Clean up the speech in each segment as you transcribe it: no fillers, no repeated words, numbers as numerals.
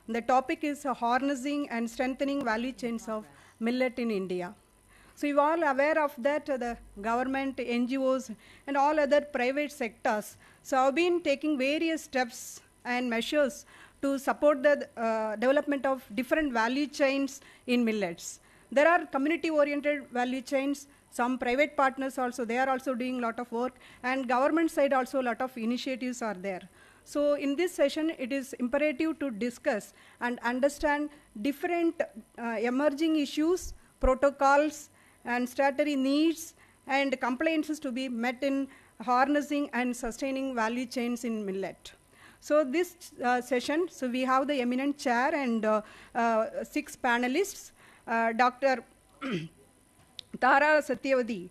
The topic is harnessing and strengthening value chains of millet in India. So you are all aware of that, the government, NGOs, and all other private sectors so have been taking various steps and measures to support the development of different value chains in millets. There are community-oriented value chains, some private partners also, they are also doing a lot of work, and government side also a lot of initiatives are there. So in this session, it is imperative to discuss and understand different emerging issues, protocols, and statutory needs and compliances to be met in harnessing and sustaining value chains in millet. So this session, so we have the eminent chair and 6 panelists. Dr. Tara Satyavati,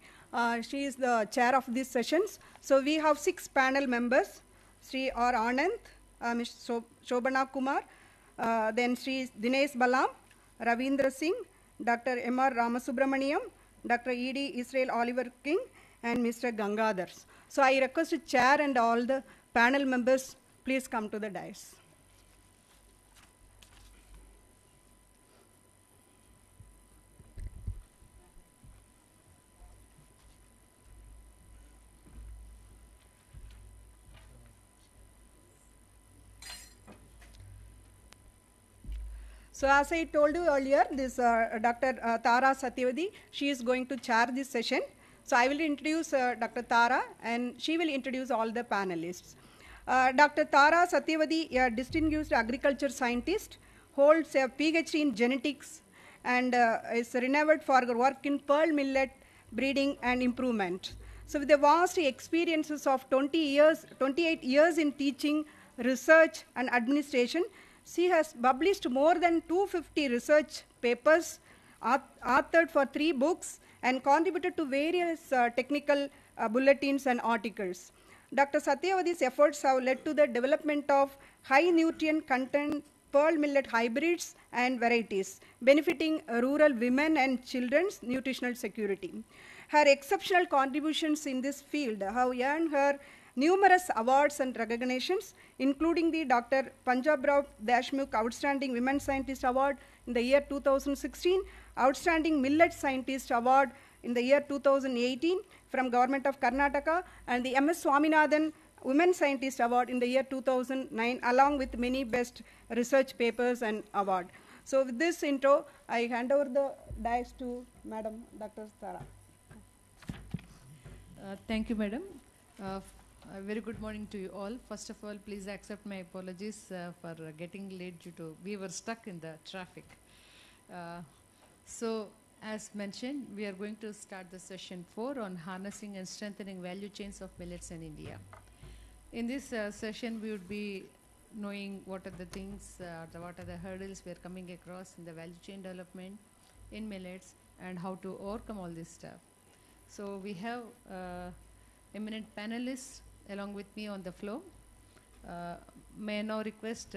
she is the chair of these sessions. So we have 6 panel members, Sri R. Anand, Ms. Shobana Kumar, then Sri Dinesh Balam, Ravindra Singh, Dr. M.R. Ramasubramaniam, Dr. E.D. Israel Oliver King, and Mr. Gangadhar. So I request the chair and all the panel members, please come to the dais. So as I told you earlier, this Dr. Tara Satyavati, she is going to chair this session. So I will introduce Dr. Tara and she will introduce all the panelists. Dr. Tara Satyavati, a distinguished agriculture scientist, holds a PhD in genetics and is renowned for her work in pearl millet breeding and improvement. So with the vast experiences of 28 years in teaching, research and administration, she has published more than 250 research papers, authored for 3 books, and contributed to various technical bulletins and articles. Dr. Satyavati's efforts have led to the development of high nutrient content pearl millet hybrids and varieties, benefiting rural women and children's nutritional security. Her exceptional contributions in this field have earned her numerous awards and recognitions, including the Dr. Panjabrao Deshmukh Outstanding Women Scientist Award in the year 2016, Outstanding Millet Scientist Award in the year 2018 from Government of Karnataka, and the M.S. Swaminathan Women Scientist Award in the year 2009, along with many best research papers and award. So with this intro, I hand over the dais to Madam Dr. Tara. Thank you, Madam. A very good morning to you all. First of all, please accept my apologies for getting late due to we were stuck in the traffic. So, as mentioned, we are going to start the session 4 on harnessing and strengthening value chains of millets in India. In this session, we would be knowing what are the things, what are the hurdles we are coming across in the value chain development in millets and how to overcome all this stuff. So, we have eminent panelists along with me on the floor. May I now request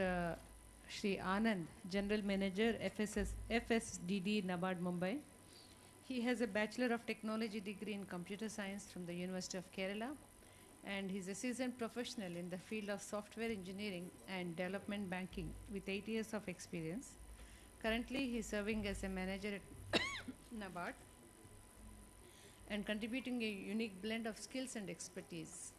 Shri Anand, General Manager, FSDD, Nabard, Mumbai. He has a Bachelor of Technology degree in Computer Science from the University of Kerala, and he's a seasoned professional in the field of software engineering and development banking with 8 years of experience. Currently, he's serving as a manager at Nabard and contributing a unique blend of skills and expertise.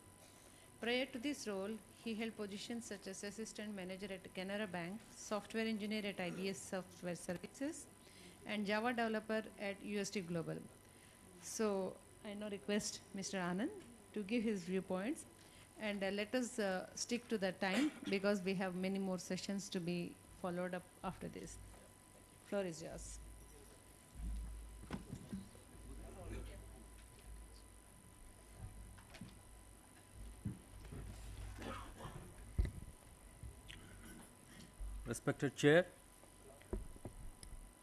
Prior to this role, he held positions such as Assistant Manager at Canara Bank, Software Engineer at IBS Software Services, and Java Developer at UST Global. So, I now request Mr. Anand to give his viewpoints, and let us stick to the time because we have many more sessions to be followed up after this. Floor is yours. Respected Chair,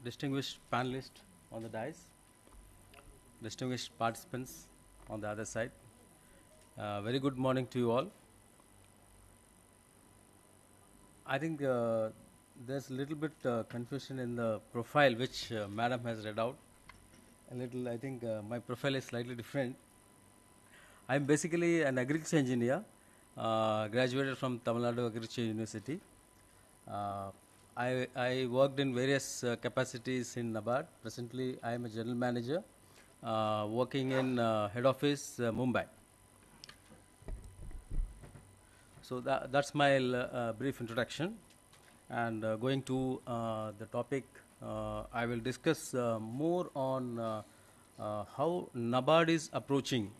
distinguished panelists on the dais, distinguished participants on the other side, very good morning to you all. I think there's a little bit confusion in the profile which Madam has read out. A little, I think my profile is slightly different. I'm basically an agriculture engineer, graduated from Tamil Nadu Agriculture University. I worked in various capacities in Nabard. Presently, I am a general manager working in head office Mumbai. So that's my brief introduction. And going to the topic, I will discuss more on how Nabard is approaching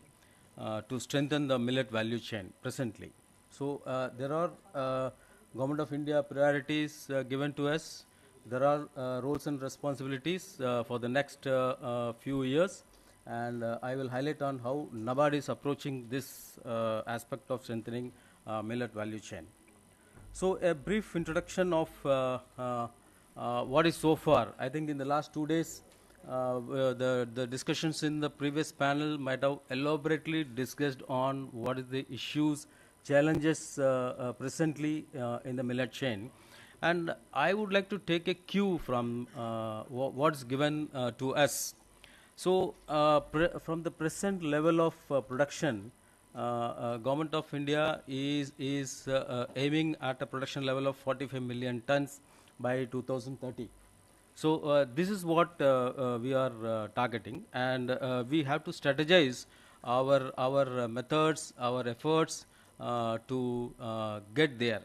to strengthen the millet value chain presently. So there are Government of India priorities given to us. There are roles and responsibilities for the next few years, and I will highlight on how Nabard is approaching this aspect of strengthening millet value chain. So a brief introduction of what is so far. I think in the last 2 days, the discussions in the previous panel might have elaborately discussed on what is the issues, challenges presently in the millet chain. And I would like to take a cue from what's given to us. So from the present level of production, Government of India is aiming at a production level of 45 million tons by 2030. So this is what we are targeting, and we have to strategize our methods, our efforts to get there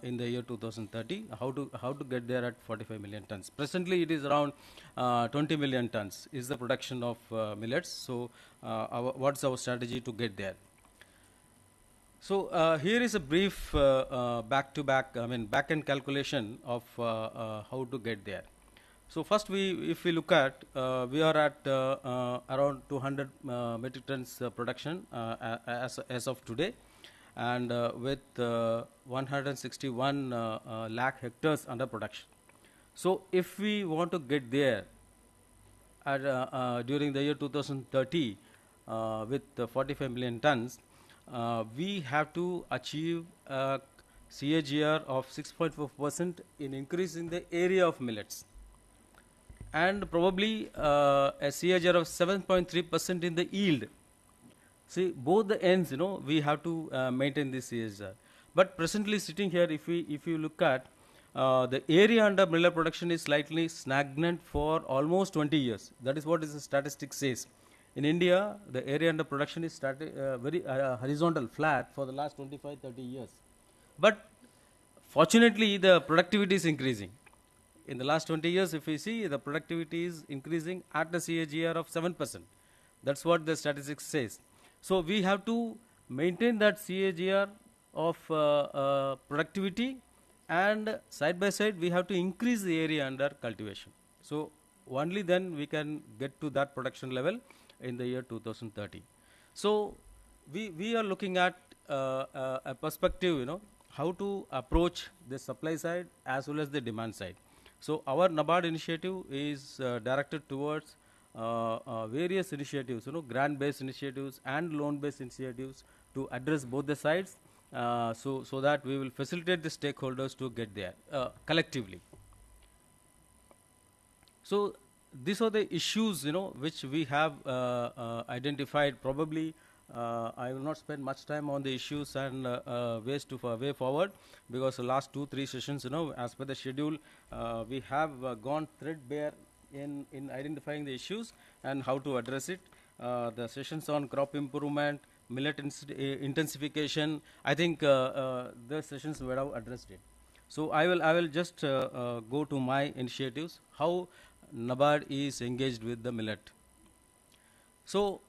in the year 2030. How to get there at 45 million tons. Presently, it is around 20 million tons is the production of millets. So what's our strategy to get there? So here is a brief back-end calculation of how to get there. So first, if we look at, we are at around 200 metric tons production as of today, and with 161 lakh hectares under production. So if we want to get there at, during the year 2030 with 45 million tons, we have to achieve a CAGR of 6.4% in increasing the area of millets, and probably a CAGR of 7.3% in the yield. See, both the ends, we have to maintain this CAGR. But presently sitting here, if you look at the area under millet production is slightly stagnant for almost 20 years. That is what the statistics says. In India, the area under production is very horizontal, flat for the last 25, 30 years. But fortunately, the productivity is increasing. In the last 20 years, if we see, the productivity is increasing at the CAGR of 7%. That's what the statistics says. So we have to maintain that CAGR of productivity, and side by side we have to increase the area under cultivation. So only then we can get to that production level in the year 2030. So we are looking at a perspective, how to approach the supply side as well as the demand side. So our Nabard initiative is directed towards various initiatives, grant-based initiatives and loan-based initiatives to address both the sides, so that we will facilitate the stakeholders to get there collectively. So these are the issues, which we have identified. Probably I will not spend much time on the issues and way forward, because the last 2-3 sessions, as per the schedule, we have gone threadbare in identifying the issues and how to address it. The sessions on crop improvement, millet intensification, I think the sessions would have addressed it. So I will just go to my initiatives, how Nabard is engaged with the millet. So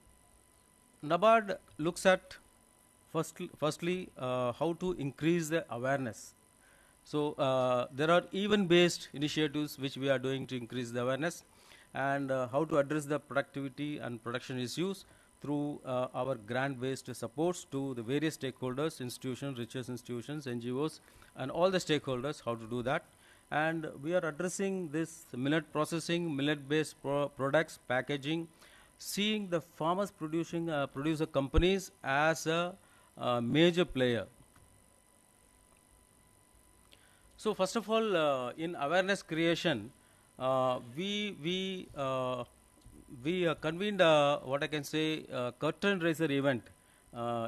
Nabard looks at firstly how to increase the awareness. So there are event-based initiatives which we are doing to increase the awareness, and how to address the productivity and production issues through our grant-based supports to the various stakeholders, institutions, research institutions, NGOs, and all the stakeholders, how to do that. And we are addressing this millet processing, millet-based products, packaging, seeing the farmers producer companies as a major player. So first of all, in awareness creation, we convened what I can say curtain raiser event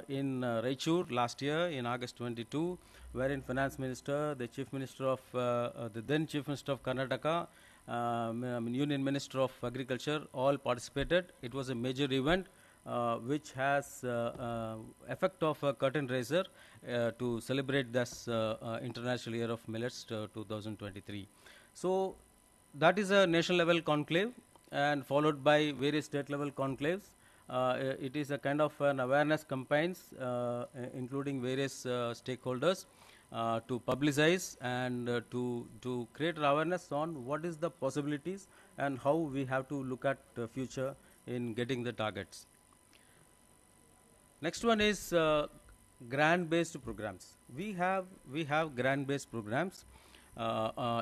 in Raichur last year in August 22, wherein Finance Minister, the Chief Minister of the then Chief Minister of Karnataka, Union Minister of Agriculture, all participated. It was a major event which has effect of a curtain raiser to celebrate this International Year of Millets 2023. So that is a national level conclave and followed by various state level conclaves. It is a kind of an awareness campaigns including various stakeholders to publicize and to create awareness on what is the possibilities and how we have to look at the future in getting the targets. Next one is grant-based programs. We have grant-based programs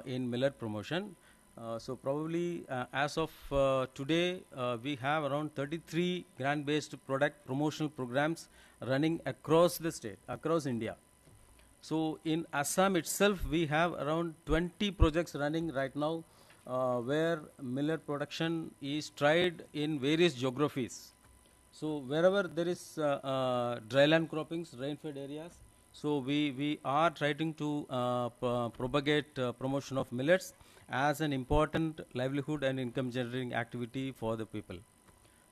in millet promotion. So probably as of today, we have around 33 grant-based product promotional programs running across the state, across India. So in Assam itself, we have around 20 projects running right now where millet production is tried in various geographies. So wherever there is dryland croppings, rain-fed areas, so we are trying to propagate promotion of millets as an important livelihood and income generating activity for the people.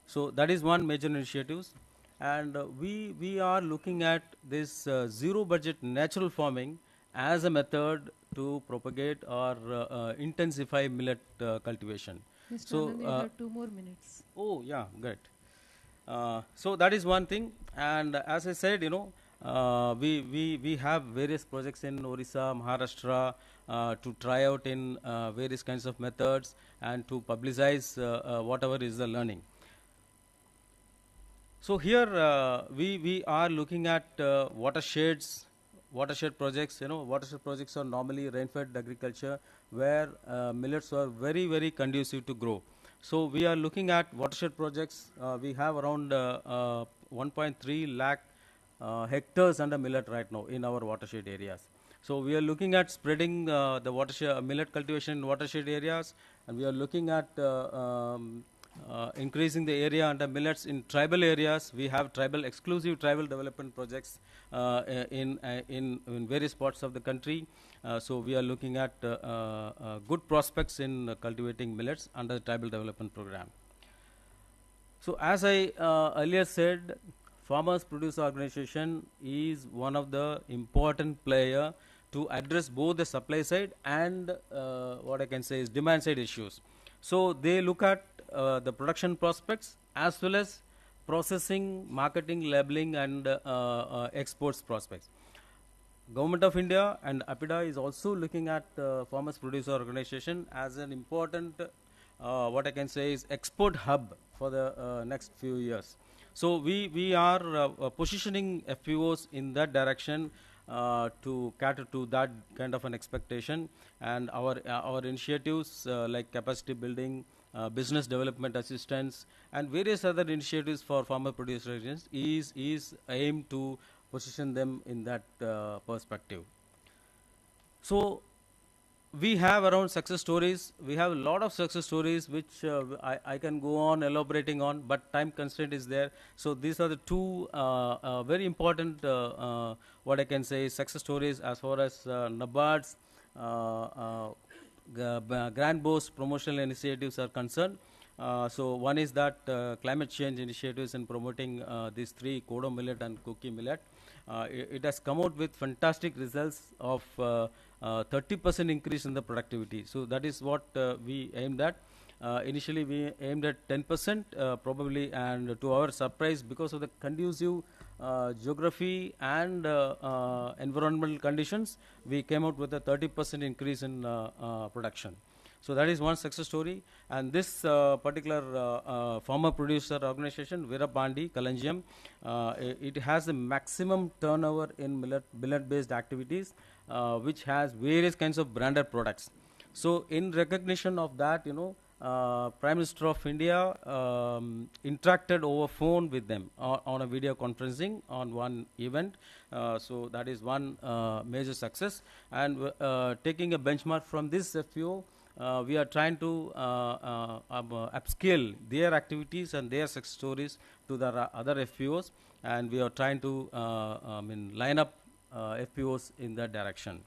So that is one major initiatives, and we are looking at this zero budget natural farming as a method to propagate or intensify millet cultivation. Mr. So Anand, you have 2 more minutes. oh yeah, great. So that is one thing, and as I said, you know, we have various projects in Odisha, Maharashtra to try out in various kinds of methods and to publicize whatever is the learning. So here we are looking at watershed projects. You know, watershed projects are normally rain-fed agriculture where millets are very conducive to grow. So we are looking at watershed projects. We have around 1.3 lakh hectares under millet right now in our watershed areas. So we are looking at spreading the watershed millet cultivation in watershed areas, and we are looking at increasing the area under millets in tribal areas. We have exclusive tribal development projects in various parts of the country. So we are looking at good prospects in cultivating millets under the tribal development program. So as I earlier said, Farmers Producer Organization is one of the important player to address both the supply side and what I can say is demand side issues. So they look at the production prospects as well as processing, marketing, labeling and exports prospects. Government of India and Apeda is also looking at Farmers Producer Organization as an important what I can say is export hub for the next few years. So we are positioning FPOs in that direction to cater to that kind of an expectation, and our initiatives like capacity building, business development assistance, and various other initiatives for farmer producers is aimed to position them in that perspective. So we have around success stories. We have a lot of success stories which I can go on elaborating on, but time constraint is there. So these are the two very important what I can say success stories as far as Nabard's Grand Boss promotional initiatives are concerned. So one is that climate change initiatives in promoting these three, Kodo millet and Cookie millet. It has come out with fantastic results of 30% increase in the productivity. So that is what we aimed at. Initially we aimed at 10% probably, and to our surprise, because of the conducive geography and environmental conditions, we came out with a 30% increase in production. So that is one success story, and this particular farmer producer organization, Virabandi Kalanjiam, it has the maximum turnover in millet based activities, which has various kinds of branded products. So in recognition of that, you know, Prime Minister of India interacted over phone with them on a video conferencing on one event. So that is one major success, and taking a benchmark from this FPO, we are trying to upscale their activities and their success stories to the other FPOs, and we are trying to line up FPOs in that direction.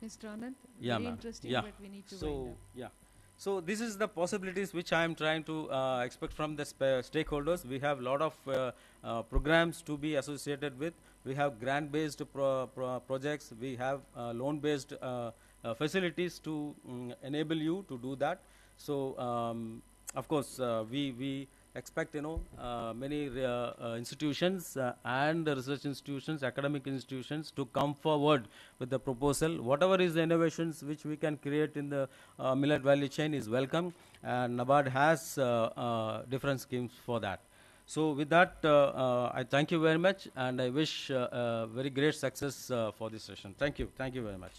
Mr. Anand, Yeah, very ma'am. interesting, Yeah. but we need to wind So up. yeah, so this is the possibilities which I am trying to expect from the stakeholders. We have a lot of programs to be associated with. We have grant-based projects. We have loan-based facilities to enable you to do that. So of course we expect many institutions and research institutions, academic institutions to come forward with the proposal. Whatever is the innovations which we can create in the millet value chain is welcome, and Nabard has different schemes for that. So with that, I thank you very much, and I wish very great success for this session. Thank you very much.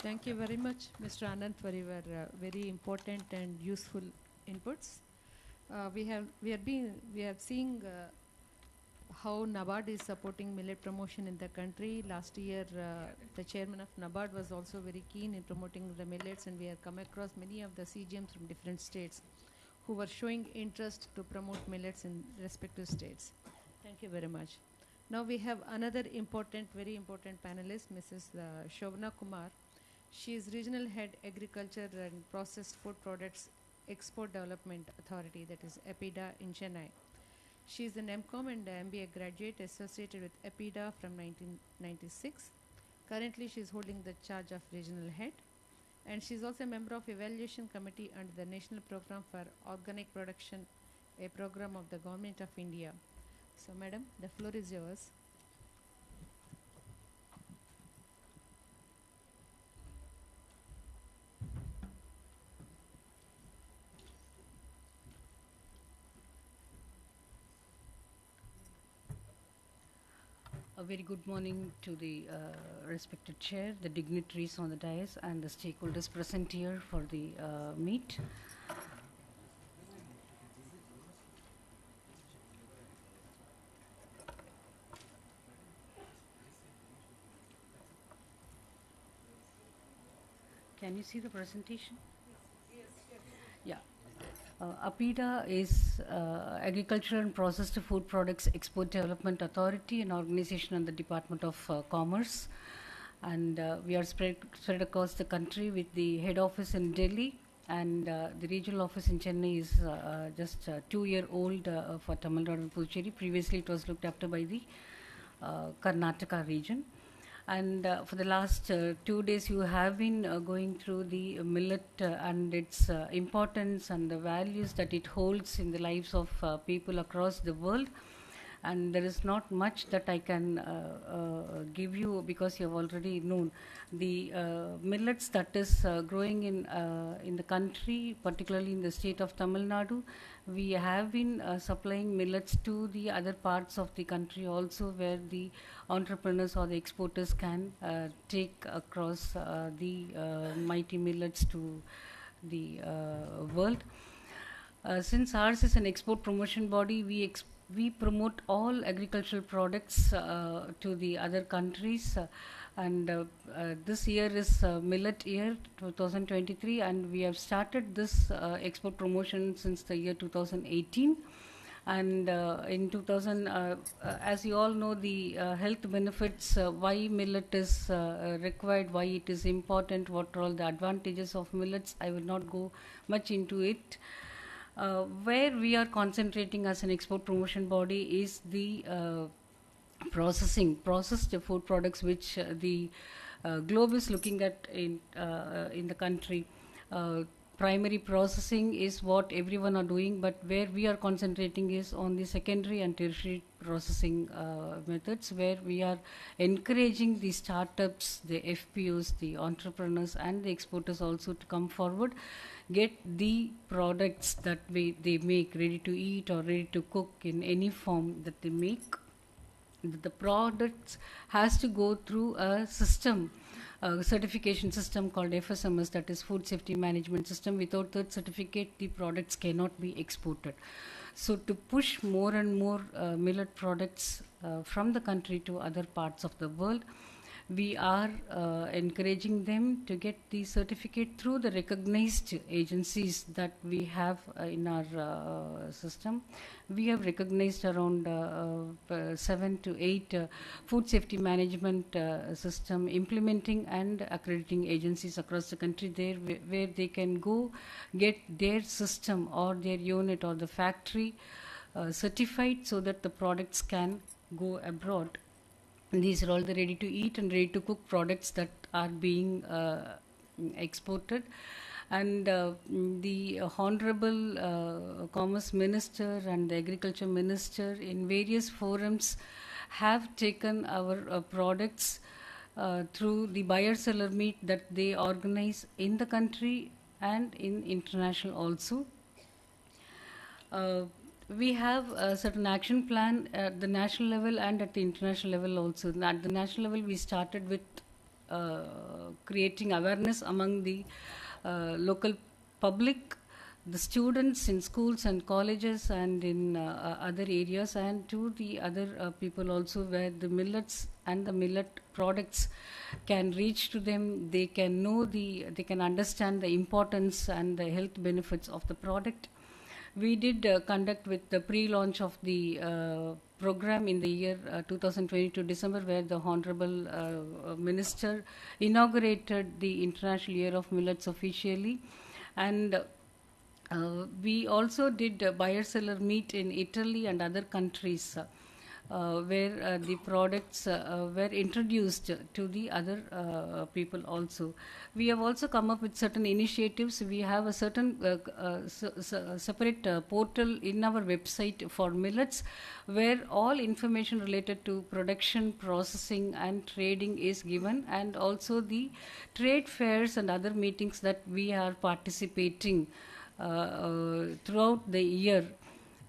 Thank you very much, Mr. Anand, for your very important and useful inputs. We are seeing how Nabard is supporting millet promotion in the country. Last year, the chairman of Nabard was also very keen in promoting the millets, and we have come across many of the CGMs from different states who were showing interest to promote millets in respective states. Thank you very much. Now we have another very important panelist, Mrs. Shobana Kumar. She is Regional Head Agriculture and Processed Food Products Export Development Authority, that is Apeda in Chennai. She is an MCOM and MBA graduate associated with Apeda from 1996. Currently, she is holding the charge of Regional Head, and she is also a member of Evaluation Committee under the National Program for Organic Production, a program of the Government of India. So, Madam, the floor is yours. A very good morning to the respected chair, the dignitaries on the dais, and the stakeholders present here for the meet. Can you see the presentation? Yeah. Apeda is Agricultural and Processed Food Products Export Development Authority, an organization under the Department of Commerce. And we are spread across the country with the head office in Delhi, and the regional office in Chennai is just 2-year-old for Tamil Nadu and Puducherry. Previously it was looked after by the Karnataka region. And for the last 2 days you have been going through the millet and its importance and the values that it holds in the lives of people across the world. And there is not much that I can give you, because you have already known the millets that is growing in the country, particularly in the state of Tamil Nadu. We have been supplying millets to the other parts of the country also, where the entrepreneurs or the exporters can take across the mighty millets to the world. Since ours is an export promotion body, we promote all agricultural products to the other countries, and this year is Millet Year 2023, and we have started this export promotion since the year 2018. And in 2000, as you all know, the health benefits, why millet is required, why it is important, what are all the advantages of millets, I will not go much into it. Where we are concentrating as an export promotion body is the processed food products, which the globe is looking at in the country. Primary processing is what everyone are doing, but where we are concentrating is on the secondary and tertiary processing methods, where we are encouraging the startups, the FPOs, the entrepreneurs and the exporters also to come forward, get the products that they make ready to eat or ready to cook in any form that they make. The products has to go through a system, certification system called FSMS, that is Food Safety Management System. Without that certificate, the products cannot be exported. So to push more and more millet products from the country to other parts of the world, we are encouraging them to get the certificate through the recognized agencies that we have in our system. We have recognized around 7 to 8 food safety management system implementing and accrediting agencies across the country there, where they can go get their system or their unit or the factory certified so that the products can go abroad. And these are all the ready to eat and ready to cook products that are being exported. And the Honorable Commerce Minister and the Agriculture Minister in various forums have taken our products through the buyer-seller meet that they organize in the country and in international also. We have a certain action plan at the national level and at the international level also. At the national level, we started with creating awareness among the local public, the students in schools and colleges and in other areas, and to the other people also, where the millets and the millet products can reach to them. They can know they can understand the importance and the health benefits of the product. We did conduct with the pre-launch of the program in the year 2022 December, where the Honorable Minister inaugurated the International Year of Millets officially. And we also did a buyer-seller meet in Italy and other countries where the products were introduced to the other people also. We have also come up with certain initiatives. We have a certain separate portal in our website for millets, where all information related to production, processing and trading is given, and also the trade fairs and other meetings that we are participating throughout the year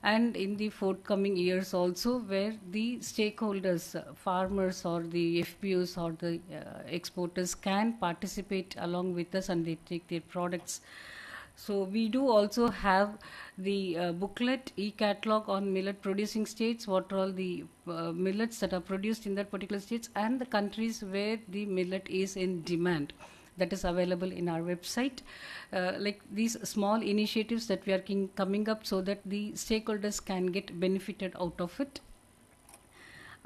and in the forthcoming years also, where the stakeholders, farmers or the FPOs or the exporters can participate along with us and they take their products. So we do also have the booklet, e-catalog on millet producing states, what are all the millets that are produced in that particular states and the countries where the millet is in demand. That is available in our website. Like these small initiatives that we are coming up so that the stakeholders can get benefited out of it.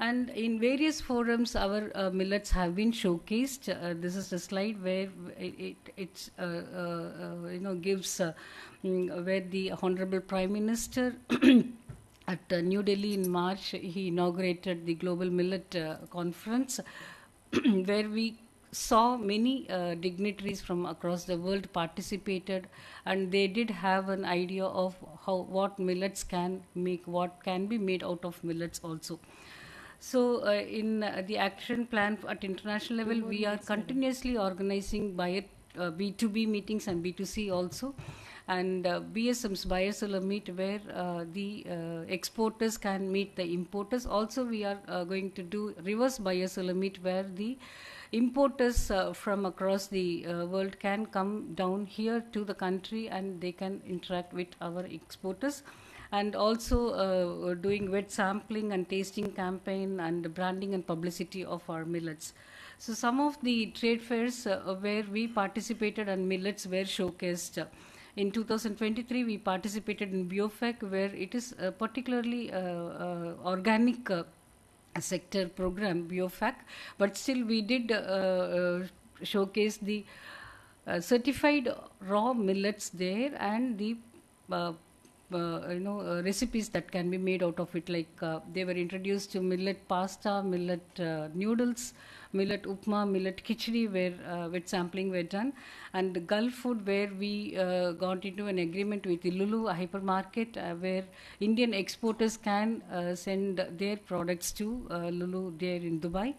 And in various forums, our millets have been showcased. This is a slide where it gives where the Honorable Prime Minister at New Delhi in March, he inaugurated the Global Millet Conference, where we saw many dignitaries from across the world participated, and they did have an idea of what millets can make, what can be made out of millets also. So in the action plan at international level, we are continuously organizing B2B meetings and B2C also, and BSM's buyer-seller meet, where the exporters can meet the importers. Also, we are going to do reverse buyer-seller meet, where the importers from across the world can come down here to the country and they can interact with our exporters. And also doing wet sampling and tasting campaign and branding and publicity of our millets. So some of the trade fairs where we participated and millets were showcased. In 2023, we participated in BioFAC, where it is particularly organic sector program, BioFAC, but still we did showcase the certified raw millets there and the recipes that can be made out of it, like they were introduced to millet pasta, millet noodles, millet upma, millet khichdi, where with sampling were done, and Gulf food, where we got into an agreement with the Lulu hypermarket, where Indian exporters can send their products to Lulu there in Dubai.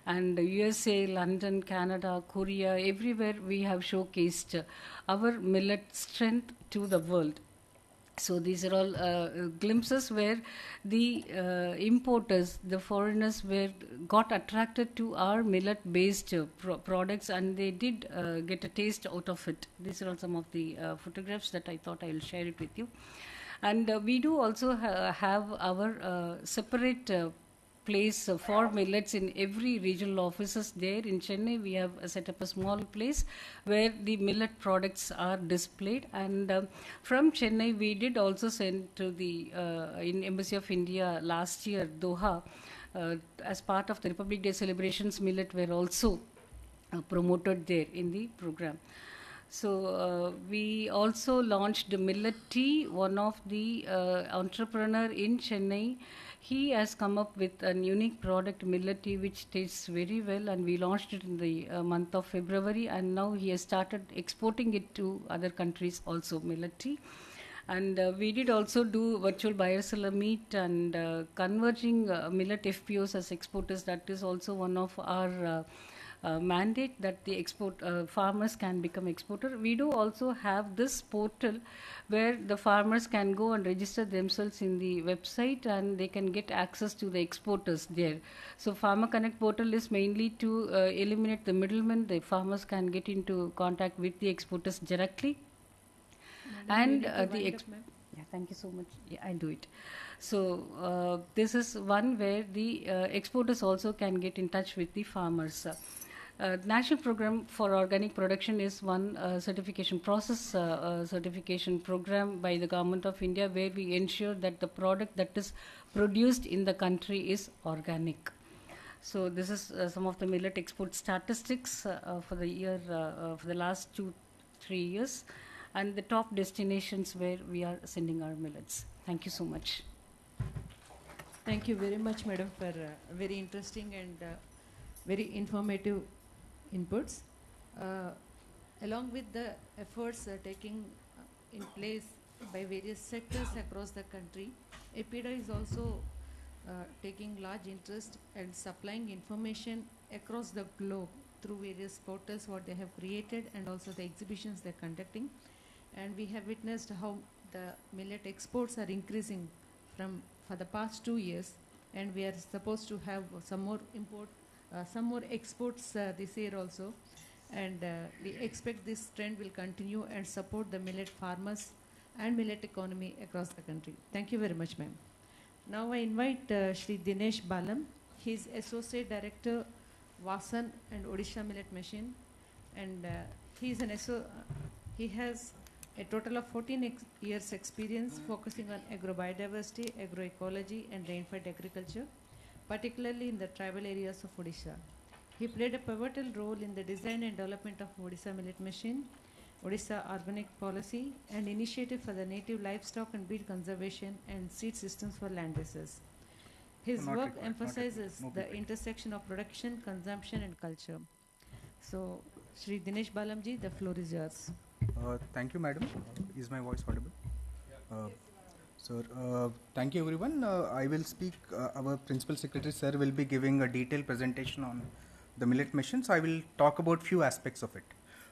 And USA, London, Canada, Korea, everywhere we have showcased our millet strength to the world. So these are all glimpses where the importers, the foreigners, got attracted to our millet-based products, and they did get a taste out of it. These are all some of the photographs that I thought I will share it with you. And we do also have our separate place for millets in every regional offices there. In Chennai, we have set up a small place where the millet products are displayed. And from Chennai, we did also send to the in Embassy of India last year, Doha, as part of the Republic Day celebrations, millet were also promoted there in the program. So we also launched the Millet Tea. One of the entrepreneur in Chennai, he has come up with a unique product, Millet Tea, which tastes very well, and we launched it in the month of February, and now he has started exporting it to other countries also, Millet Tea. And we did also do virtual buyer seller meet and converging millet FPOs as exporters. That is also one of our mandate, that the farmers can become exporter. We do also have this portal where the farmers can go and register themselves in the website, and they can get access to the exporters there. So Farmer Connect portal is mainly to eliminate the middlemen. The farmers can get into contact with the exporters directly. And yeah, thank you so much. Yeah, I'll do it. So this is one where the exporters also can get in touch with the farmers. National Program for Organic Production is one certification process, certification program by the Government of India, where we ensure that the product that is produced in the country is organic. So this is some of the millet export statistics for the year, for the last 2-3 years, and the top destinations where we are sending our millets. Thank you so much. Thank you very much, Madam, for very interesting and very informative inputs. Along with the efforts taking in place by various sectors across the country, Apeda is also taking large interest and supplying information across the globe through various portals what they have created, and also the exhibitions they're conducting. And we have witnessed how the millet exports are increasing for the past 2 years, and we are supposed to have some more exports this year also, and we expect this trend will continue and support the millet farmers and millet economy across the country. Thank you very much, ma'am. Now I invite Shri Dinesh Balam. He is Associate Director, Vasan and Odisha Millet Mission, and he has a total of 14 years experience focusing on agro-biodiversity, agroecology and rainfed agriculture, particularly in the tribal areas of Odisha. He played a pivotal role in the design and development of Odisha Millet Mission, Odisha Organic Policy, and initiative for the native livestock and breed conservation and seed systems for land bases. His work emphasizes the intersection of production, consumption and culture. So, Shri Dinesh Balamji, the floor is yours. Thank you, madam. Is my voice audible? Sir, thank you everyone. I will speak, our Principal Secretary sir will be giving a detailed presentation on the millet mission. So I will talk about few aspects of it.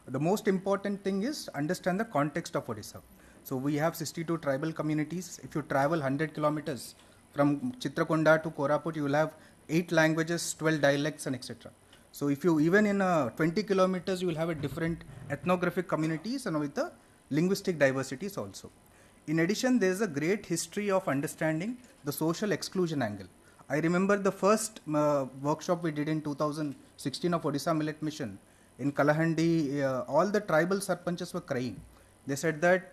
The most important thing is understand the context of Odisha. So we have 62 tribal communities. If you travel 100 kilometers from Chitrakonda to Koraput, you will have 8 languages, 12 dialects and etc. So if you even in 20 kilometers, you will have a different ethnographic communities and with the linguistic diversities also. In addition, there is a great history of understanding the social exclusion angle. I remember the first workshop we did in 2016 of Odisha Millet Mission. In Kalahandi, all the tribal sarpanchas were crying. They said that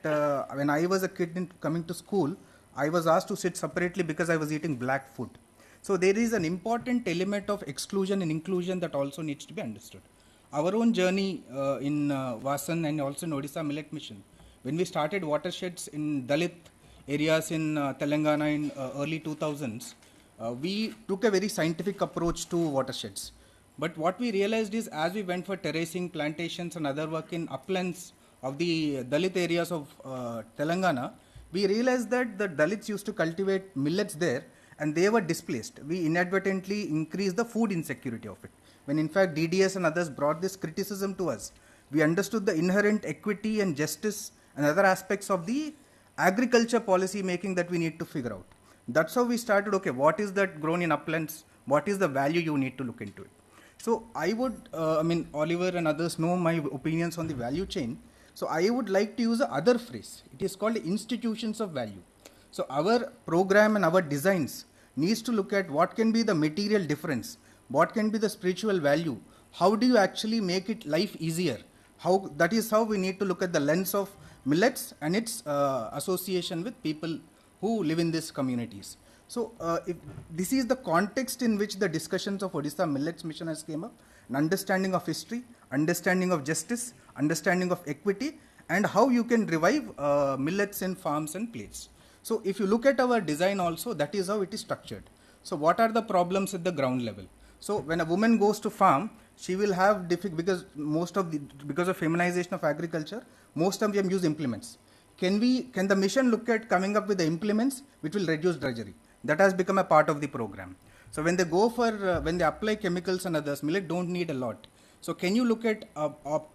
when I was a kid coming to school, I was asked to sit separately because I was eating black food. So there is an important element of exclusion and inclusion that also needs to be understood. Our own journey in Vasan and also in Odisha Millet Mission, when we started watersheds in Dalit areas in Telangana in early 2000s, we took a very scientific approach to watersheds. But what we realized is as we went for terracing, plantations and other work in uplands of the Dalit areas of Telangana, we realized that the Dalits used to cultivate millets there and they were displaced. We inadvertently increased the food insecurity of it. When in fact DDS and others brought this criticism to us, we understood the inherent equity and justice and other aspects of the agriculture policy making that we need to figure out. That's how we started, okay, what is that grown in uplands? What is the value you need to look into it? So I would, Oliver and others know my opinions on the value chain. So I would like to use the other phrase. It is called institutions of value. So our program and our designs needs to look at what can be the material difference, what can be the spiritual value, how do you actually make it life easier. That is how we need to look at the lens of millets and its association with people who live in these communities. So if this is the context in which the discussions of Odisha Millets Mission has came up, an understanding of history, understanding of justice, understanding of equity, and how you can revive millets in farms and plates. So if you look at our design also, that is how it is structured. So what are the problems at the ground level? So when a woman goes to farm, she will have because of feminization of agriculture, most of them use implements. Can the mission look at coming up with the implements which will reduce drudgery? That has become a part of the program. So when they go for when they apply chemicals and others, millet don't need a lot. So can you look at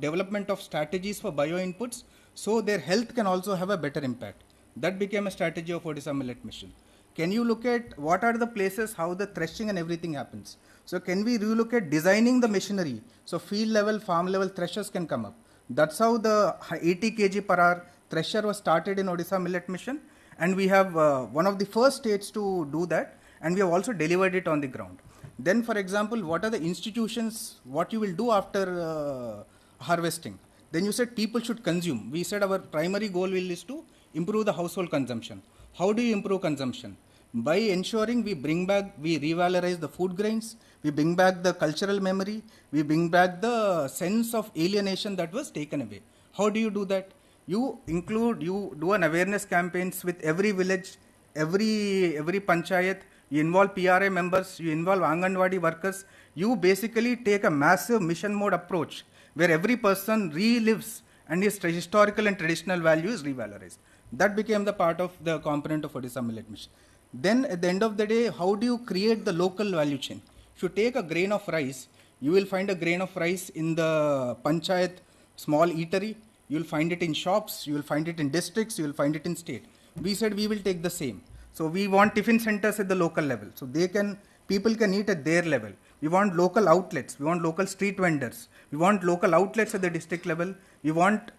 development of strategies for bio inputs so their health can also have a better impact? That became a strategy of Odisha Millet Mission. Can you look at what are the places how the threshing and everything happens? So can we relook at designing the machinery so field level, farm level threshers can come up? That's how the 80 kg per hour thresher was started in Odisha Millet Mission, and we have one of the first states to do that, and we have also delivered it on the ground. Then, for example, what are the institutions, what you will do after harvesting? Then you said people should consume. We said our primary goal is to improve the household consumption. How do you improve consumption? By ensuring we revalorize the food grains, we bring back the cultural memory, we bring back the sense of alienation that was taken away. How do you do that? You do an awareness campaigns with every village, every panchayat, you involve PRA members, you involve Anganwadi workers, you basically take a massive mission mode approach where every person relives and his historical and traditional value is revalorized. That became the part of the component of Odisha Millet Mission. Then at the end of the day, how do you create the local value chain? If you take a grain of rice, you will find a grain of rice in the panchayat small eatery, you will find it in shops, you will find it in districts, you will find it in state. We said we will take the same. So we want tiffin centers at the local level. So people can eat at their level. We want local outlets. We want local street vendors. We want local outlets at the district level. We want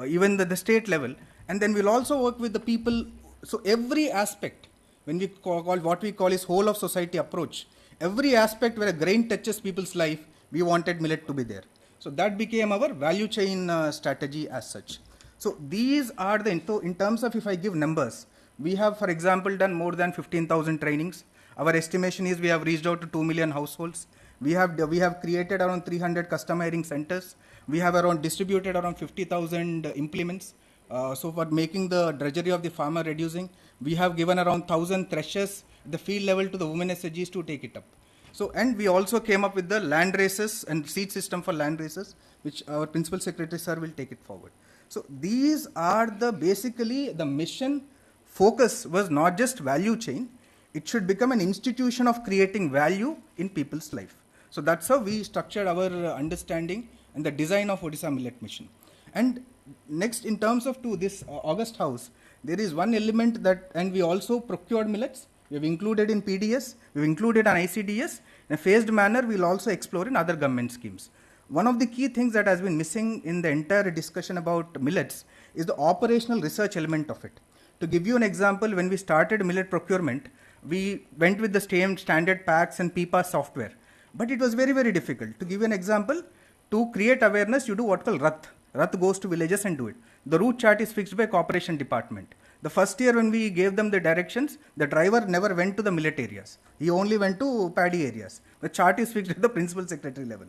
even the state level. And then we'll also work with the people. So every aspect, when we call what we call is whole of society approach, every aspect where a grain touches people's life, we wanted millet to be there. So that became our value chain strategy as such. So these are in terms of if I give numbers, we have, for example, done more than 15,000 trainings. Our estimation is we have reached out to 2 million households. We have created around 300 customer hearing centers. We have distributed around 50,000 implements. So for making the drudgery of the farmer reducing, we have given around 1,000 threshers at the field level to the women SHGs to take it up. So, and we also came up with the land races and seed system for land races, which our Principal Secretary Sir will take it forward. So these are basically the mission focus was not just value chain, it should become an institution of creating value in people's life. So that's how we structured our understanding and the design of Odisha Millet Mission. And next, in terms of this August House, there is one element that, and we also procured millets. We have included in PDS, we have included on ICDS. In a phased manner, we will also explore in other government schemes. One of the key things that has been missing in the entire discussion about millets is the operational research element of it. To give you an example, when we started millet procurement, we went with the same standard packs and PIPA software. But it was very, very difficult. To give you an example, to create awareness, you do what called RAT. RAT goes to villages and do it. The route chart is fixed by cooperation department. The first year when we gave them the directions, the driver never went to the millet areas. He only went to paddy areas. The chart is fixed at the principal secretary level.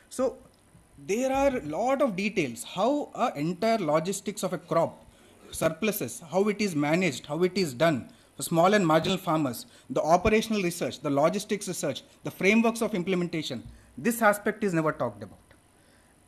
So there are a lot of details, how entire logistics of a crop, surpluses, how it is managed, how it is done, for small and marginal farmers, the operational research, the logistics research, the frameworks of implementation. This aspect is never talked about.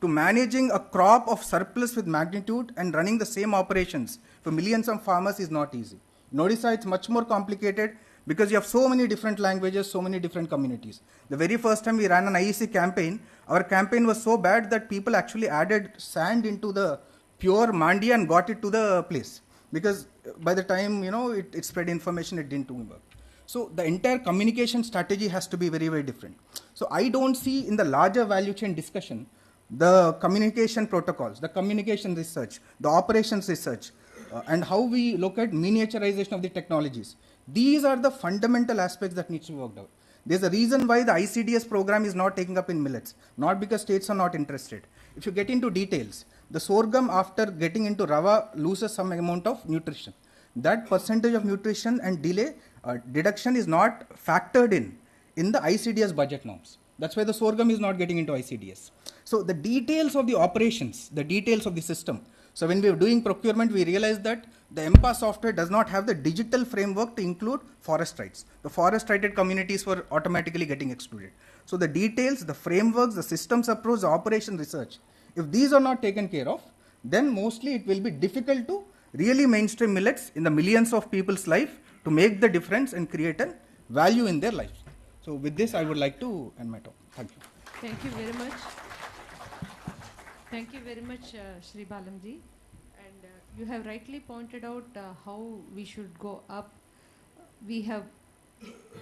To managing a crop of surplus with magnitude and running the same operations for millions of farmers is not easy. In Odisha, it's much more complicated because you have so many different languages, so many different communities. The very first time we ran an IEC campaign, our campaign was so bad that people actually added sand into the pure mandi and got it to the place. Because by the time, it spread information, it didn't work. So the entire communication strategy has to be very, very different. So I don't see in the larger value chain discussion, the communication protocols, the communication research, the operations research, and how we look at miniaturization of the technologies. These are the fundamental aspects that needs to be worked out. There's a reason why the ICDS program is not taking up in millets, not because states are not interested. If you get into details, the sorghum after getting into rava loses some amount of nutrition. That percentage of nutrition and deduction is not factored in the ICDS budget norms. That's why the sorghum is not getting into ICDS. So the details of the operations, the details of the system. So when we were doing procurement, we realized that the EMPA software does not have the digital framework to include forest rights. The forest righted communities were automatically getting excluded. So the details, the frameworks, the systems approach, the operation research, if these are not taken care of, then mostly it will be difficult to really mainstream millets in the millions of people's life to make the difference and create a value in their lives. So with this, I would like to end my talk. Thank you. Thank you very much. Thank you very much, Shri Balamji. And you have rightly pointed out how we should go up. We have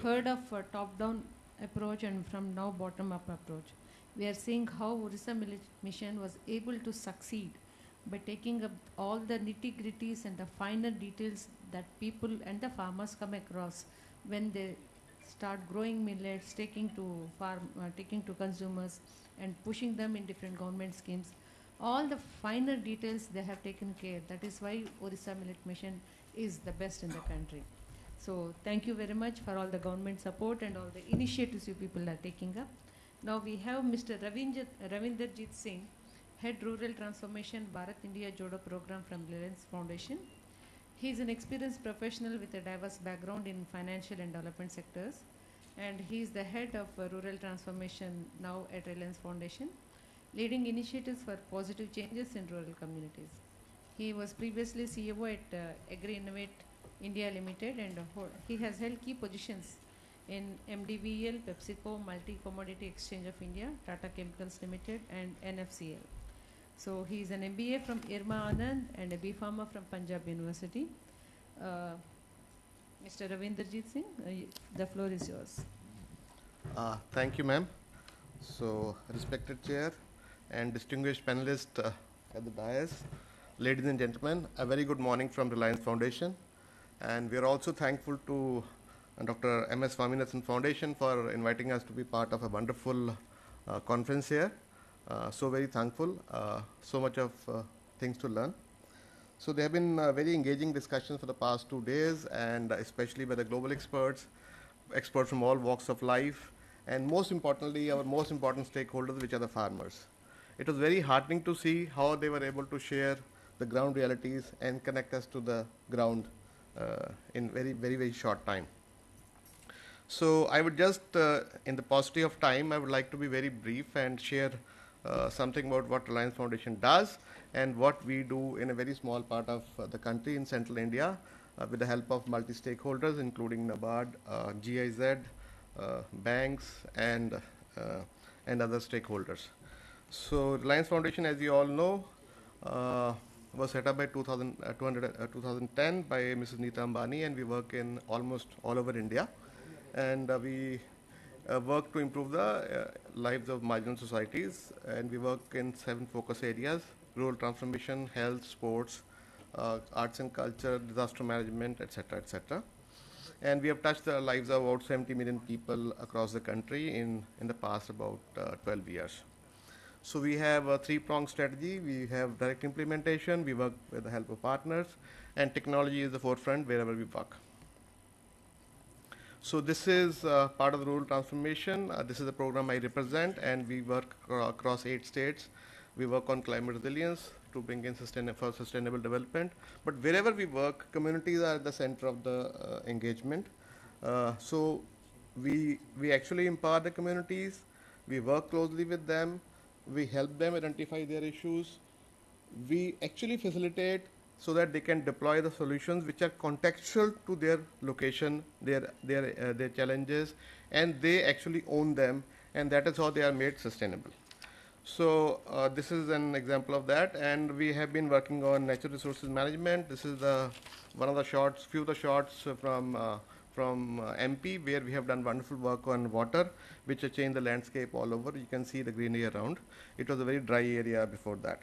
heard of a top-down approach and from now bottom-up approach. We are seeing how Odisha Millet Mission was able to succeed by taking up all the nitty-gritties and the finer details that people and the farmers come across when they start growing millets, taking to consumers and pushing them in different government schemes. All the finer details they have taken care. That is why Odisha Millet Mission is the best in the country. So thank you very much for all the government support and all the initiatives you people are taking up. Now we have Mr. Ravinderjit Singh, Head Rural Transformation Bharat India Jodo Program from Reliance Foundation. He is an experienced professional with a diverse background in financial and development sectors, and he is the head of rural transformation now at Reliance Foundation, leading initiatives for positive changes in rural communities. He was previously CEO at Agri Innovate India Limited, and he has held key positions in MDVL, PepsiCo, Multi Commodity Exchange of India, Tata Chemicals Limited, and NFCL. So he is an MBA from Irma Anand and a B Pharma from Punjab University. Mr. Ravinderjit Singh, the floor is yours. Thank you, ma'am. So, respected chair and distinguished panelists at the dais, ladies and gentlemen, a very good morning from Reliance Foundation. And we are also thankful to Dr. M.S. Swaminathan Foundation for inviting us to be part of a wonderful conference here. So very thankful, so much of things to learn. So there have been very engaging discussions for the past 2 days, and especially by the global experts from all walks of life, and most importantly, our most important stakeholders, which are the farmers. It was very heartening to see how they were able to share the ground realities and connect us to the ground in very short time. So I would just, in the paucity of time, I would like to be very brief and share something about what Reliance Foundation does and what we do in a very small part of the country in central India with the help of multi-stakeholders, including Nabard, GIZ, banks, and other stakeholders. So Reliance Foundation, as you all know, was set up by 2010 by Mrs. Neeta Ambani, and we work in almost all over India. And we work to improve the lives of marginal societies, and we work in 7 focus areas: rural transformation, health, sports, arts and culture, disaster management, etc., etc. And we have touched the lives of about 70 million people across the country in the past about 12 years. So we have a 3-pronged strategy. We have direct implementation, we work with the help of partners, and technology is the forefront wherever we work. So this is part of the rural transformation. This is the program I represent, and we work across 8 states. We work on climate resilience to bring in sustainable development. But wherever we work, communities are at the center of the engagement. So we actually empower the communities. We work closely with them. We help them identify their issues. We actually facilitate so that they can deploy the solutions which are contextual to their location, their challenges, and they actually own them, and that is how they are made sustainable. So this is an example of that, and we have been working on natural resources management. This is one of the shots, few of the shots from MP, where we have done wonderful work on water, which has changed the landscape all over. You can see the greenery around. It was a very dry area before that.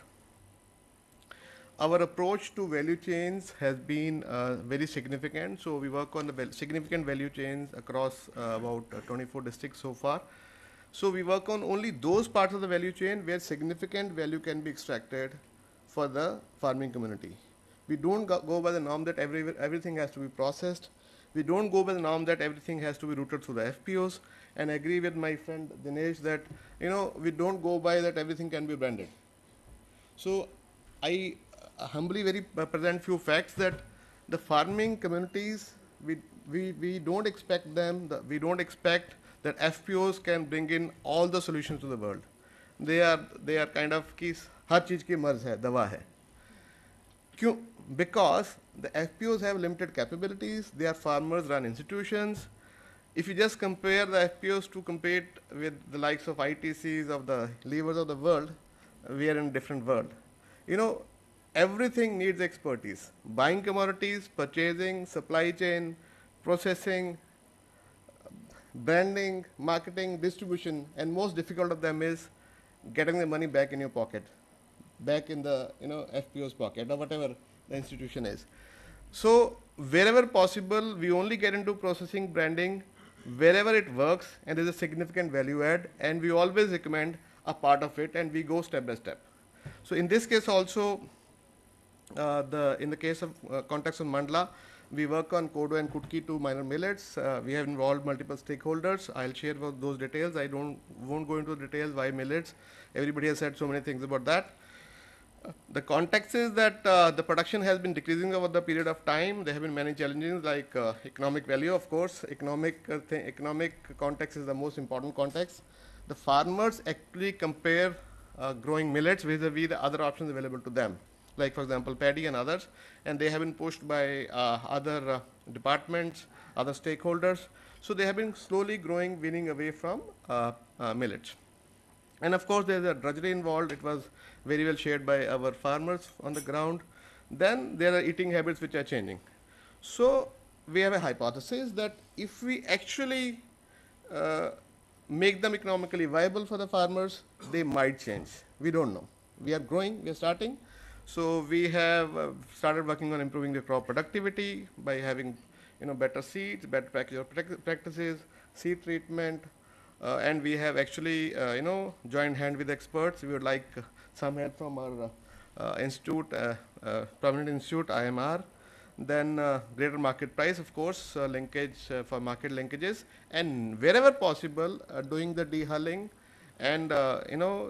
our approach to value chains has been very significant. So we work on the significant value chains across about 24 districts so far. So we work on only those parts of the value chain where significant value can be extracted for the farming community. We don't go by the norm that everything has to be processed. We don't go by the norm that everything has to be routed through the FPOs. And I agree with my friend Dinesh that, we don't go by that everything can be branded. So I humbly present few facts that the farming communities, we don't expect them, we don't expect that FPOs can bring in all the solutions to the world. They are kind of कि हर चीज की मर्ज है, दवा है. क्यों? Because the FPOs have limited capabilities, they are farmers-run institutions. If you just compare the FPOs to compete with the likes of ITCs, of the levers of the world, we are in a different world. Everything needs expertise. Buying commodities, purchasing, supply chain, processing, branding, marketing, distribution, and most difficult of them is getting the money back in your pocket, back in the FPO's pocket or whatever the institution is. So wherever possible, we only get into processing, branding, wherever it works and there's a significant value add, and we always recommend a part of it and we go step by step. So in this case also, in the case of context of Mandla, we work on Kodo and Kutki, 2 minor millets. We have involved multiple stakeholders. I'll share those details. I won't go into details why millets. Everybody has said so many things about that. The context is that the production has been decreasing over the period of time. There have been many challenges like economic value, of course. Economic context is the most important context. The farmers actually compare growing millets vis-a-vis the other options available to them, like for example paddy and others, and they have been pushed by other departments, other stakeholders. So they have been slowly weaning away from millets. And of course there is a drudgery involved. It was very well shared by our farmers on the ground. Then there are eating habits which are changing. So we have a hypothesis that if we actually make them economically viable for the farmers, they might change. We don't know. We are growing, we are starting. So we have started working on improving the crop productivity by having better seeds, better practices, seed treatment, and we have actually joined hand with experts. We would like some help from our institute, prominent institute, IMR. Then greater market price, of course, linkage for market linkages, and wherever possible doing the dehulling and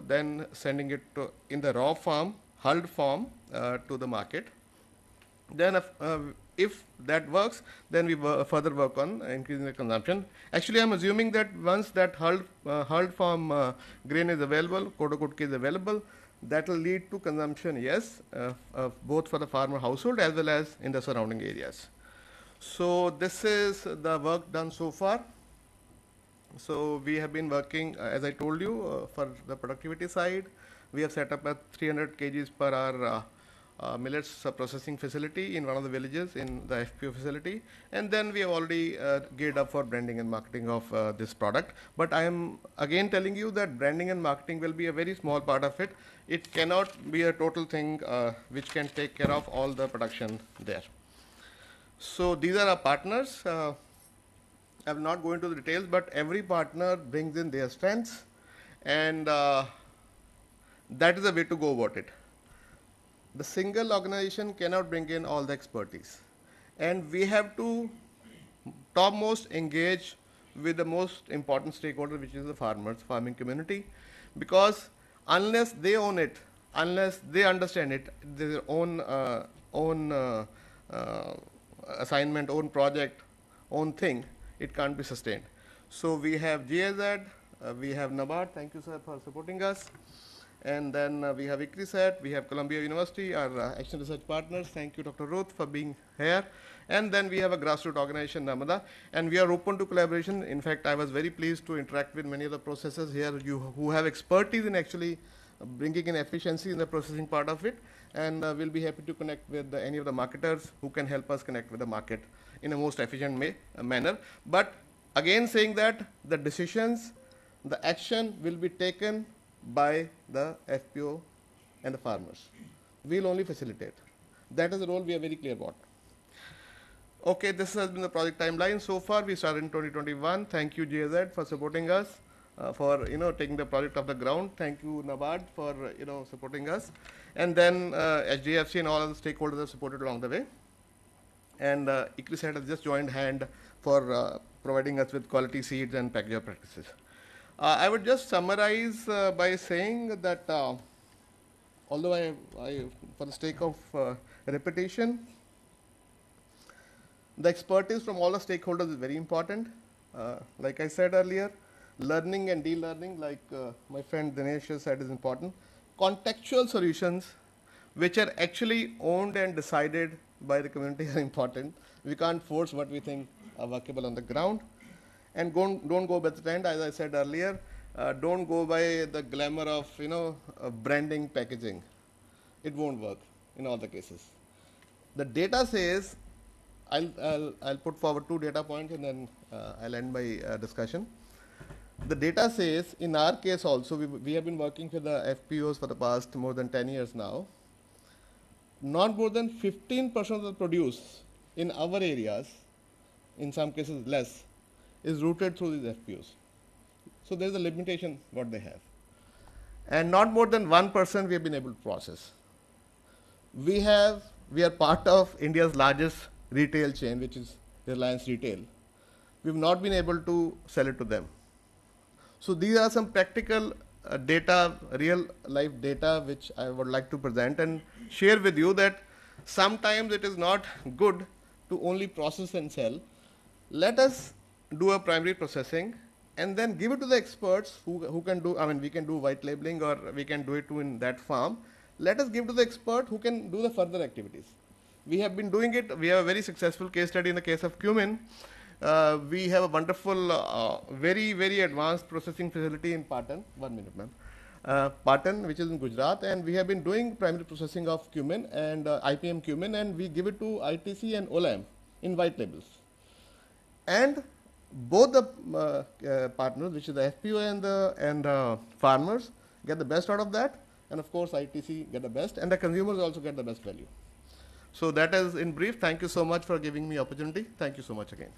then sending it in the raw form, hulled form to the market. Then if that works, then we further work on increasing the consumption. Actually, I'm assuming that once that hulled form grain is available, Kodo Kutki is available, that will lead to consumption, yes, both for the farmer household as well as in the surrounding areas. So this is the work done so far. So we have been working, as I told you, for the productivity side. We have set up a 300 kgs per hour millets processing facility in one of the villages in the FPO facility, and then we have already geared up for branding and marketing of this product. But I am again telling you that branding and marketing will be a very small part of it. It cannot be a total thing which can take care of all the production there. So these are our partners. I will not go into the details, but every partner brings in their strengths, and that is the way to go about it. The single organization cannot bring in all the expertise, and we have to topmost engage with the most important stakeholder, which is the farming community, because unless they own it, unless they understand it, their own assignment, own project, own thing, it can't be sustained. So we have GIZ, we have Nabard, thank you sir for supporting us. And then we have ICRISAT, we have Columbia University, our action research partners. Thank you, Dr. Ruth, for being here. And then we have a grassroots organization, Namada, and we are open to collaboration. In fact, I was very pleased to interact with many of the processors here who have expertise in actually bringing in efficiency in the processing part of it. And we'll be happy to connect with any of the marketers who can help us connect with the market in a most efficient manner. But again saying that the decisions, the action will be taken by the FPO and the farmers. we'll only facilitate. That is the role we are very clear about. Okay, this has been the project timeline so far. We started in 2021. Thank you, GAZ, for supporting us, for taking the project off the ground. Thank you, Nabard, for supporting us. And then HDFC and all other stakeholders have supported along the way. And ICRISAT has just joined hand for providing us with quality seeds and package practices. I would just summarize by saying that although I for the sake of repetition, the expertise from all the stakeholders is very important. Like I said earlier, learning and de-learning, like my friend Dinesh has said, is important. Contextual solutions, which are actually owned and decided by the community, are important. We can't force what we think are workable on the ground. And don't go by the trend, as I said earlier. Don't go by the glamour of branding, packaging. It won't work in all the cases. The data says, I'll put forward 2 data points and then I'll end my discussion. The data says, in our case also, we have been working with the FPOs for the past more than 10 years now. Not more than 15% of the produce in our areas, in some cases less, is routed through these FPOs. So there's a limitation what they have. And not more than 1% we have been able to process. We are part of India's largest retail chain, which is Reliance Retail. We've not been able to sell it to them. So these are some practical data, real life data, which I would like to present and share with you that sometimes it is not good to only process and sell. Let us do a primary processing and then give it to the experts who can do, we can do white labeling or we can do it in that farm. Let us give to the expert who can do the further activities. We have been doing it. We have a very successful case study in the case of cumin. We have a wonderful, very, very advanced processing facility in Patan. 1 minute, ma'am. Patan, which is in Gujarat, and we have been doing primary processing of cumin and IPM cumin, and we give it to ITC and OLAM in white labels. And both the partners, which is the FPO and the farmers, get the best out of that, and of course ITC get the best, and the consumers also get the best value. So that is in brief. Thank you so much for giving me opportunity. Thank you so much again.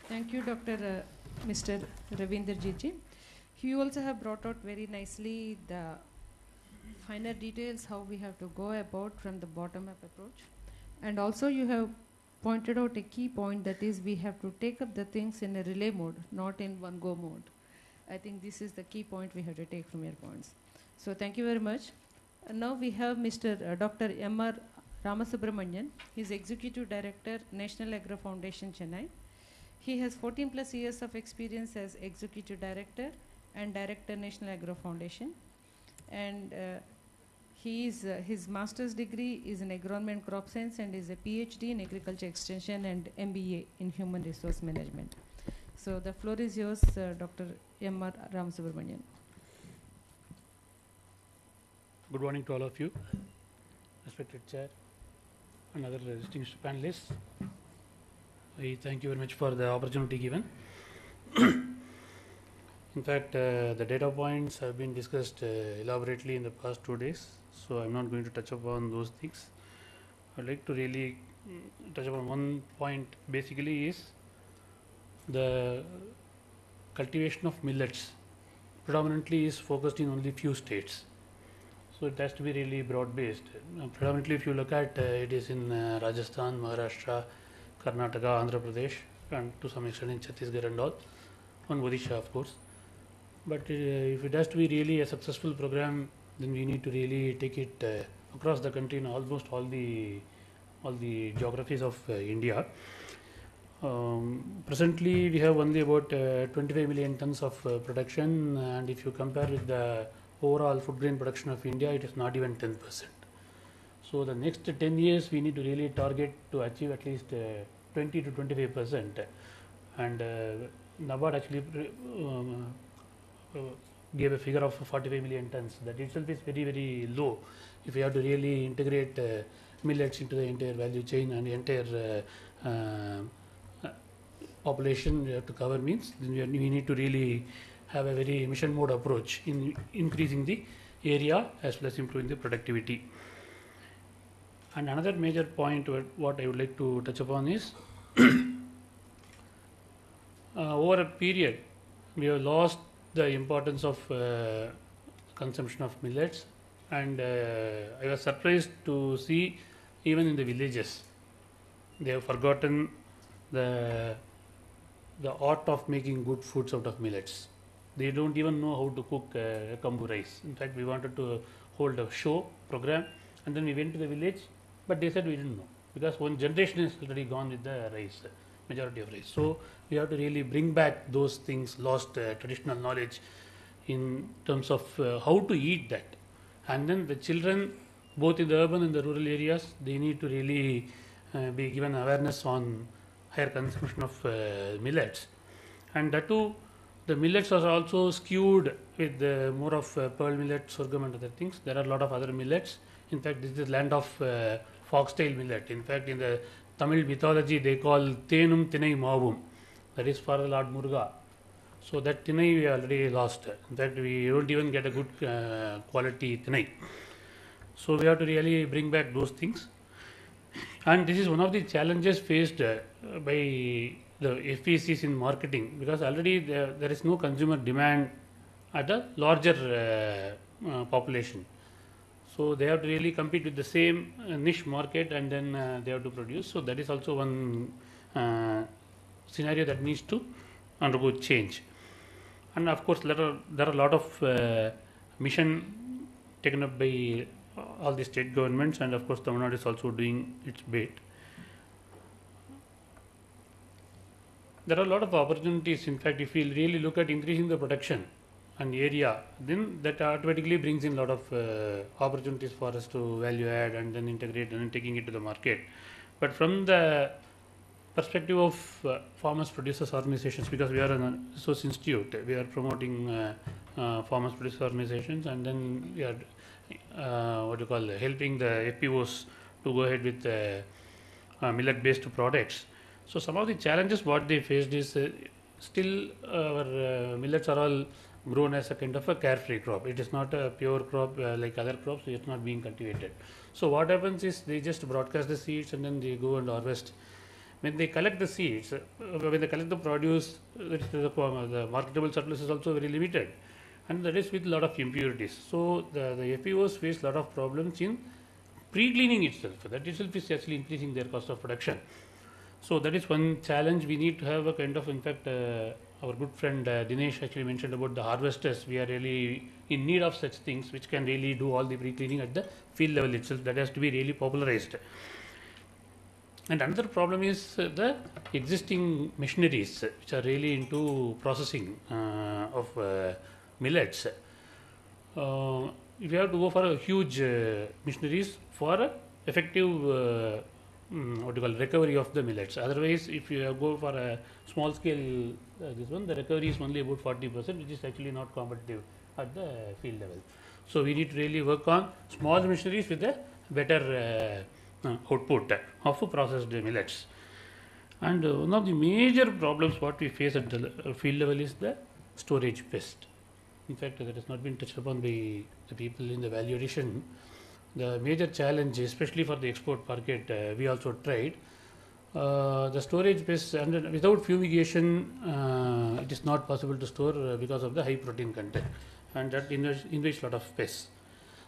Thank you, Dr. Mr. Ravinder Jiji. You also have brought out very nicely the finer details how we have to go about from the bottom-up approach. And also you have pointed out a key point, that is we have to take up the things in a relay mode, not in one go mode. I think this is the key point we have to take from your points. So thank you very much. And now we have Mr. Dr. M.R. Ramasubramanian. He is Executive Director, National Agro Foundation, Chennai. He has 14 plus years of experience as Executive Director and Director, National Agro Foundation. And his master's degree is in agronomy crop science and is a PhD in agriculture extension and MBA in human resource management. So the floor is yours, Dr. M.R. Ramasubramanian. Good morning to all of you, respected chair and other distinguished panelists. I thank you very much for the opportunity given. In fact, the data points have been discussed elaborately in the past 2 days, so I'm not going to touch upon those things. I'd like to really touch upon one point, basically is the cultivation of millets predominantly is focused in only few states. So it has to be really broad-based. Predominantly, if you look at it is in Rajasthan, Maharashtra, Karnataka, Andhra Pradesh, and to some extent in Chhattisgarh and all, and Odisha, of course. But if it has to be really a successful program, then we need to really take it across the country in almost all the geographies of India. Presently, we have only about 25 million tons of production, and if you compare with the overall food grain production of India, it is not even 10%. So the next 10 years, we need to really target to achieve at least 20 to 25%. And Nabard actually gave a figure of 45 million tons. That itself is very, very low. If we have to really integrate millets into the entire value chain and the entire population we have to cover means, then we need to really have a very mission mode approach in increasing the area as well as improving the productivity. And another major point what I would like to touch upon is over a period we have lost the importance of consumption of millets, and I was surprised to see even in the villages they have forgotten the art of making good foods out of millets. They don't even know how to cook kambu rice. In fact, we wanted to hold a show program, and then we went to the village, but they said we didn't know because one generation is already gone with the rice, majority of rice. So we have to really bring back those things, lost traditional knowledge in terms of how to eat that. And then the children, both in the urban and the rural areas, they need to really be given awareness on higher consumption of millets. And that too, the millets are also skewed with more of pearl millet, sorghum and other things. There are a lot of other millets. In fact, this is the land of foxtail millet. In fact, in the Tamil mythology, they call Thenum Thinai Mavum. That is for the Lord Muruga. So that Thinai we already lost. In fact, we don't even get a good quality Thinai. So we have to really bring back those things. And this is one of the challenges faced by the FPCs in marketing, because already there is no consumer demand at a larger population. So they have to really compete with the same niche market, and then they have to produce. So that is also one scenario that needs to undergo change. And of course, there are a lot of mission taken up by all the state governments, and of course Tamil Nadu is also doing its bit. There are a lot of opportunities. In fact, if we really look at increasing the production and area, then that automatically brings in a lot of opportunities for us to value add and then integrate and then taking it to the market. But from the perspective of farmers producers organizations, because we are an resource institute, we are promoting farmers producers organizations, and then we are helping the FPOs to go ahead with millet based products. So some of the challenges what they faced is still our millets are all grown as a kind of a carefree crop. It is not a pure crop like other crops. It is not being cultivated. So what happens is they just broadcast the seeds and then they go and harvest. When they collect the seeds, when they collect the produce, the marketable surplus is also very limited, and that is with a lot of impurities. So the FPOs face a lot of problems in pre-cleaning itself. That itself is actually increasing their cost of production. So that is one challenge. We need to have a kind of, in fact, our good friend Dinesh actually mentioned about the harvesters. We are really in need of such things which can really do all the pre-cleaning at the field level itself. That has to be really popularized. And another problem is the existing machineries which are really into processing of millets. If you have to go for a huge machineries for effective recovery of the millets. Otherwise, if you go for a small scale this one, the recovery is only about 40%, which is actually not competitive at the field level. So we need to really work on small machineries with a better output of processed millets. And one of the major problems what we face at the field level is the storage pest. In fact, that has not been touched upon by the people in the value addition. The major challenge, especially for the export market, we also tried. The storage pest, and without fumigation, it is not possible to store because of the high protein content, and that invites a lot of pests.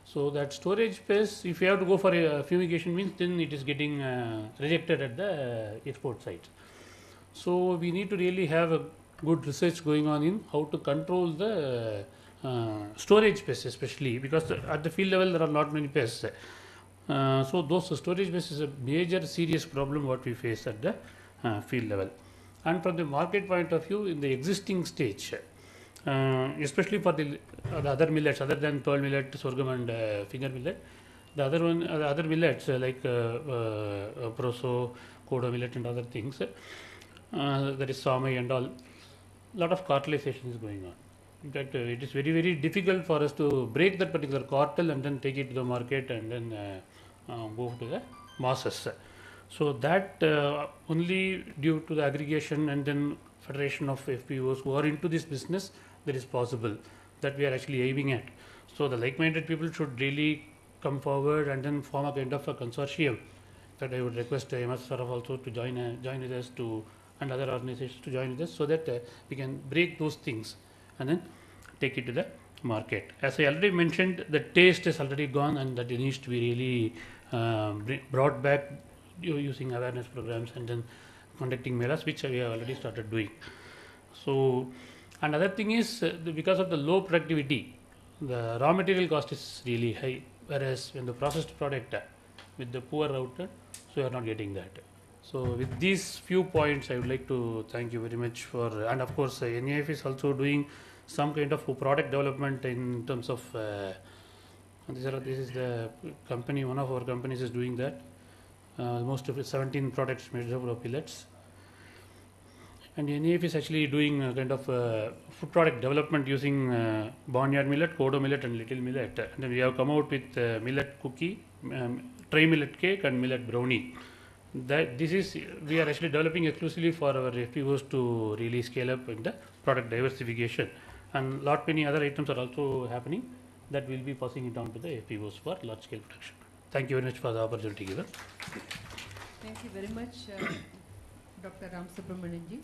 So that storage pest, if you have to go for a fumigation, means then it is getting rejected at the export site. So we need to really have a good research going on in how to control the storage pests, especially because at the field level there are not many pests. So those storage pests is a major serious problem what we face at the field level. And from the market point of view, in the existing stage, especially for the other millets other than pearl millet, sorghum and finger millet, the other millets like proso, kodo millet and other things, there is samai and all, lot of cartelization is going on. In fact, it is very, very difficult for us to break that particular cartel and then take it to the market and then move to the masses. So that only due to the aggregation and then federation of FPOs who are into this business, that is possible, that we are actually aiming at. So the like-minded people should really come forward and then form a kind of a consortium. That I would request MSRF also to join with us and other organizations to join with us, so that we can break those things and then take it to the market. As I already mentioned, the taste is already gone, and that it needs to be really brought back using awareness programs and then conducting melas, which we have already started doing. So, another thing is because of the low productivity, the raw material cost is really high, whereas when the processed product with the poor router, so you are not getting that. So with these few points, I would like to thank you very much for, and of course NIF is also doing some kind of product development in terms of this is the company, one of our companies is doing that. Most of it 17 products made up of millets, and NIF is actually doing a kind of food product development using barnyard millet, kodo millet and little millet, and then we have come out with millet cookie, try millet cake and millet brownie. That this is, we are actually developing exclusively for our FPOs to really scale up in the product diversification, and lot many other items are also happening that will be passing it on to the FPOs for large scale production. Thank you very much for the opportunity given. Thank you very much, Dr. Ram Subramanianji.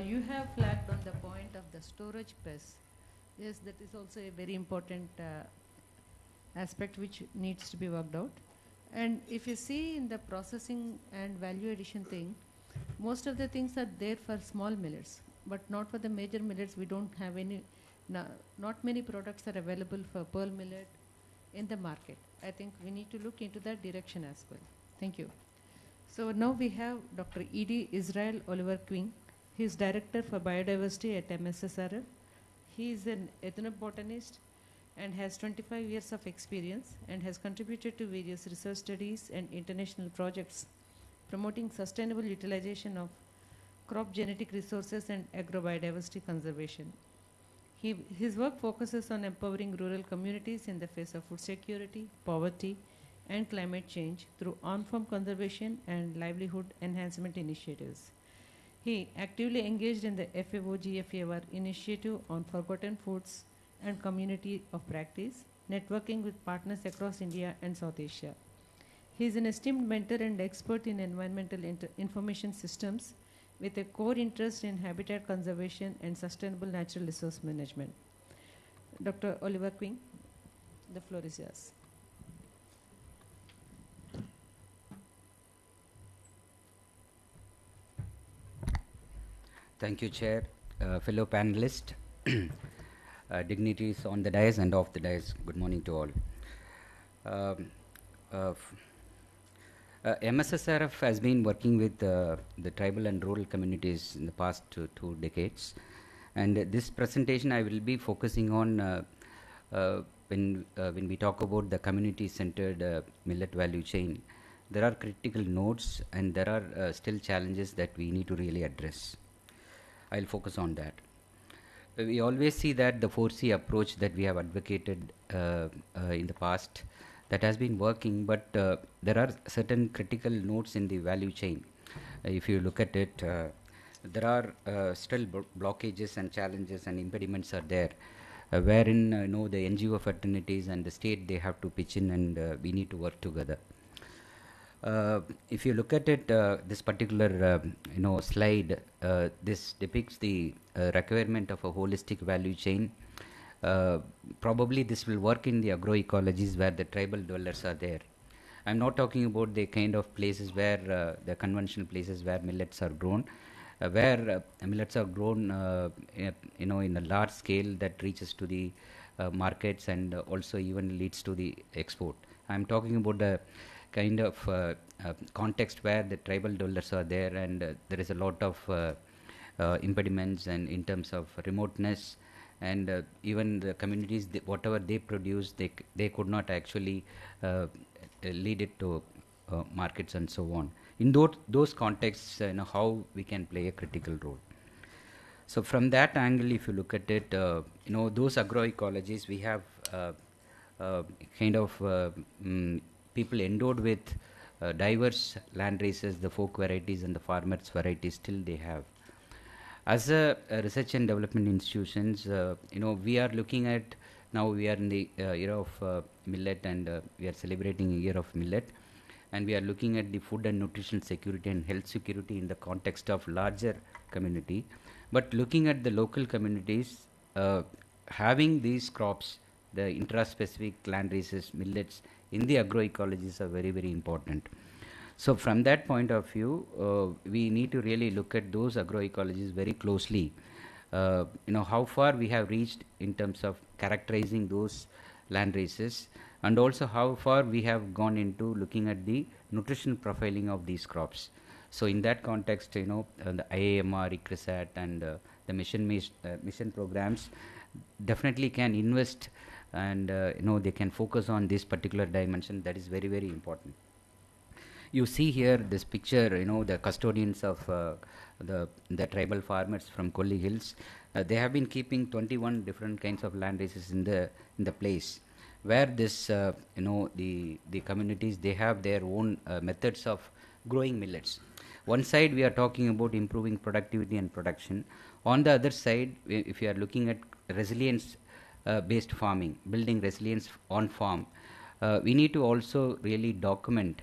You have flagged on the point of the storage press. Yes, that is also a very important aspect which needs to be worked out. And if you see in the processing and value addition thing, most of the things are there for small millets, but not for the major millets. We don't have any, not many products are available for pearl millet in the market. I think we need to look into that direction as well. Thank you. So now we have Dr. E.D. Israel Oliver Quinn. He is Director for Biodiversity at MSSRF. He is an ethnobotanist and has 25 years of experience and has contributed to various research studies and international projects promoting sustainable utilization of crop genetic resources and agrobiodiversity conservation. His work focuses on empowering rural communities in the face of food security, poverty, and climate change through on-farm conservation and livelihood enhancement initiatives. He actively engaged in the FAO-GFAR initiative on forgotten foods and community of practice, networking with partners across India and South Asia. He is an esteemed mentor and expert in environmental information systems with a core interest in habitat conservation and sustainable natural resource management. Dr. Oliver Quinn, the floor is yours. Thank you, Chair, fellow panelists, dignitaries on the dais and off the dais. Good morning to all. MSSRF has been working with the tribal and rural communities in the past two decades, and this presentation I will be focusing on when we talk about the community-centered millet value chain. There are critical nodes and there are still challenges that we need to really address. I'll focus on that. We always see that the 4C approach that we have advocated in the past, that has been working, but there are certain critical nodes in the value chain. If you look at it, there are still blockages and challenges and impediments are there, wherein the NGO fraternities and the state, they have to pitch in, and we need to work together. If you look at it, this particular slide, this depicts the requirement of a holistic value chain. Probably this will work in the agroecologies where the tribal dwellers are there. I'm not talking about the kind of places where the conventional places where millets are grown, where millets are grown in a large scale that reaches to the markets and also even leads to the export. I'm talking about the kind of context where the tribal dwellers are there, and there is a lot of impediments and in terms of remoteness, and even the communities, whatever they produce, they could not actually lead it to markets and so on. In those contexts, how we can play a critical role. So from that angle, if you look at it, those agroecologies, we have kind of people endowed with diverse land races, the folk varieties and the farmers varieties still they have. As a research and development institutions, we are looking at Now we are in the year of millet, and we are celebrating a year of millet, and we are looking at the food and nutrition security and health security in the context of larger community. But looking at the local communities, having these crops, the intra-specific land races, millets in the agroecologies are very, very important. So from that point of view, we need to really look at those agroecologies very closely. How far we have reached in terms of characterizing those land races, and also how far we have gone into looking at the nutritional profiling of these crops. So in that context, the IAMR, ICRISAT, and the mission programs definitely can invest, and they can focus on this particular dimension. That is very, very important. You see here this picture, the custodians of the tribal farmers from Kolli Hills. They have been keeping 21 different kinds of land races in the place, where this the communities, they have their own methods of growing millets. One side we are talking about improving productivity and production. On the other side, if you are looking at resilience based farming, building resilience on farm, we need to also really document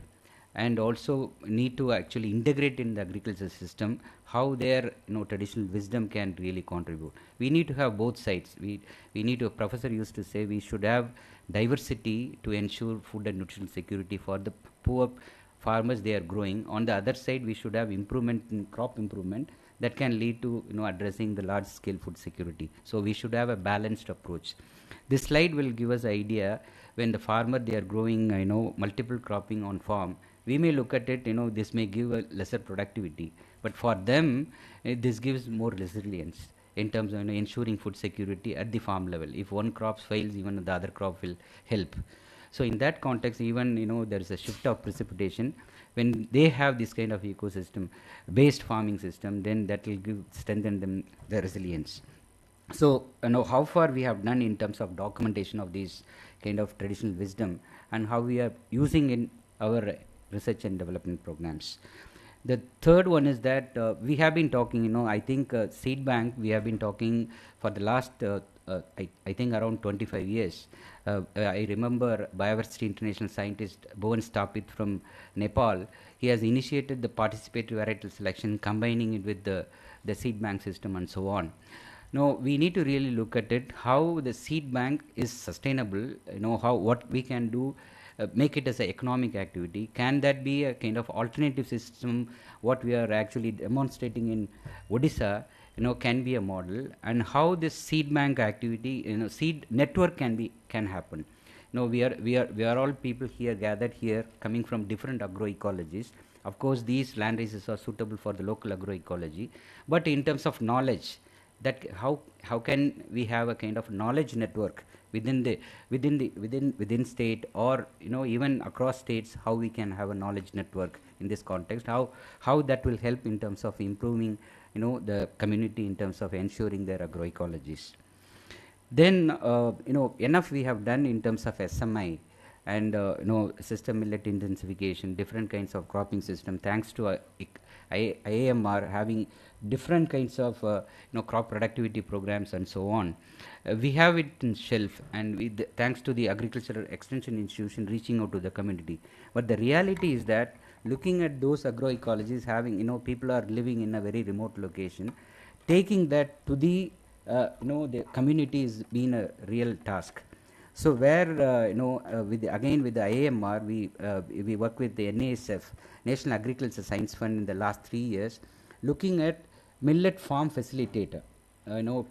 and also need to actually integrate in the agriculture system how their traditional wisdom can really contribute. We need to have both sides. We need to, a professor used to say, we should have diversity to ensure food and nutritional security for the poor farmers they are growing. On the other side, we should have improvement in crop improvement that can lead to addressing the large scale food security. So we should have a balanced approach. This slide will give us an idea when the farmer they are growing multiple cropping on farm. We may look at it, this may give a lesser productivity, but for them, this gives more resilience in terms of ensuring food security at the farm level. If one crop fails, even the other crop will help. So in that context, even there is a shift of precipitation. When they have this kind of ecosystem based farming system, then that will strengthen them the resilience. So how far we have done in terms of documentation of these kind of traditional wisdom, and how we are using in our research and development programs. The third one is that we have been talking, I think seed bank, we have been talking for the last, I think around 25 years. I remember Biodiversity international scientist Bhuvan Stapit from Nepal, he has initiated the participatory varietal selection, combining it with the seed bank system and so on. Now we need to really look at it, how the seed bank is sustainable, what we can do, make it as an economic activity. Can that be a kind of alternative system? What we are actually demonstrating in Odisha, can be a model, and how this seed bank activity, seed network can happen. We are all people here gathered here, coming from different agroecologies. Of course, these land races are suitable for the local agroecology, but in terms of knowledge, that how can we have a kind of knowledge network within state, or even across states, how we can have a knowledge network in this context, how that will help in terms of improving the community in terms of ensuring their agroecologies. Then enough we have done in terms of SMI and system millet intensification, different kinds of cropping system, thanks to IAMR having different kinds of crop productivity programs and so on. We have it in shelf, and thanks to the agricultural extension institution reaching out to the community. But the reality is that looking at those agroecologies, having people are living in a very remote location, taking that to the the community has been a real task. So where with the IAMR, we work with the NASF, National Agriculture Science Fund, in the last 3 years, looking at millet farm facilitator.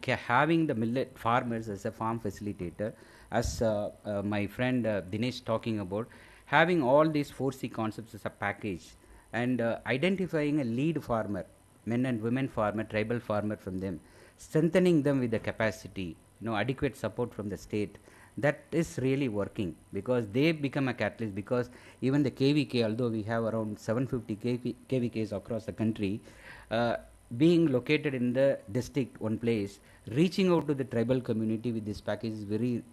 Having the millet farmers as a farm facilitator, as my friend Dinesh talking about, having all these 4C concepts as a package, and identifying a lead farmer, men and women farmer, tribal farmer from them, strengthening them with the capacity, adequate support from the state. That is really working, because they become a catalyst, because even the KVK, although we have around 750 KVKs across the country, being located in the district one place, reaching out to the tribal community with this package is very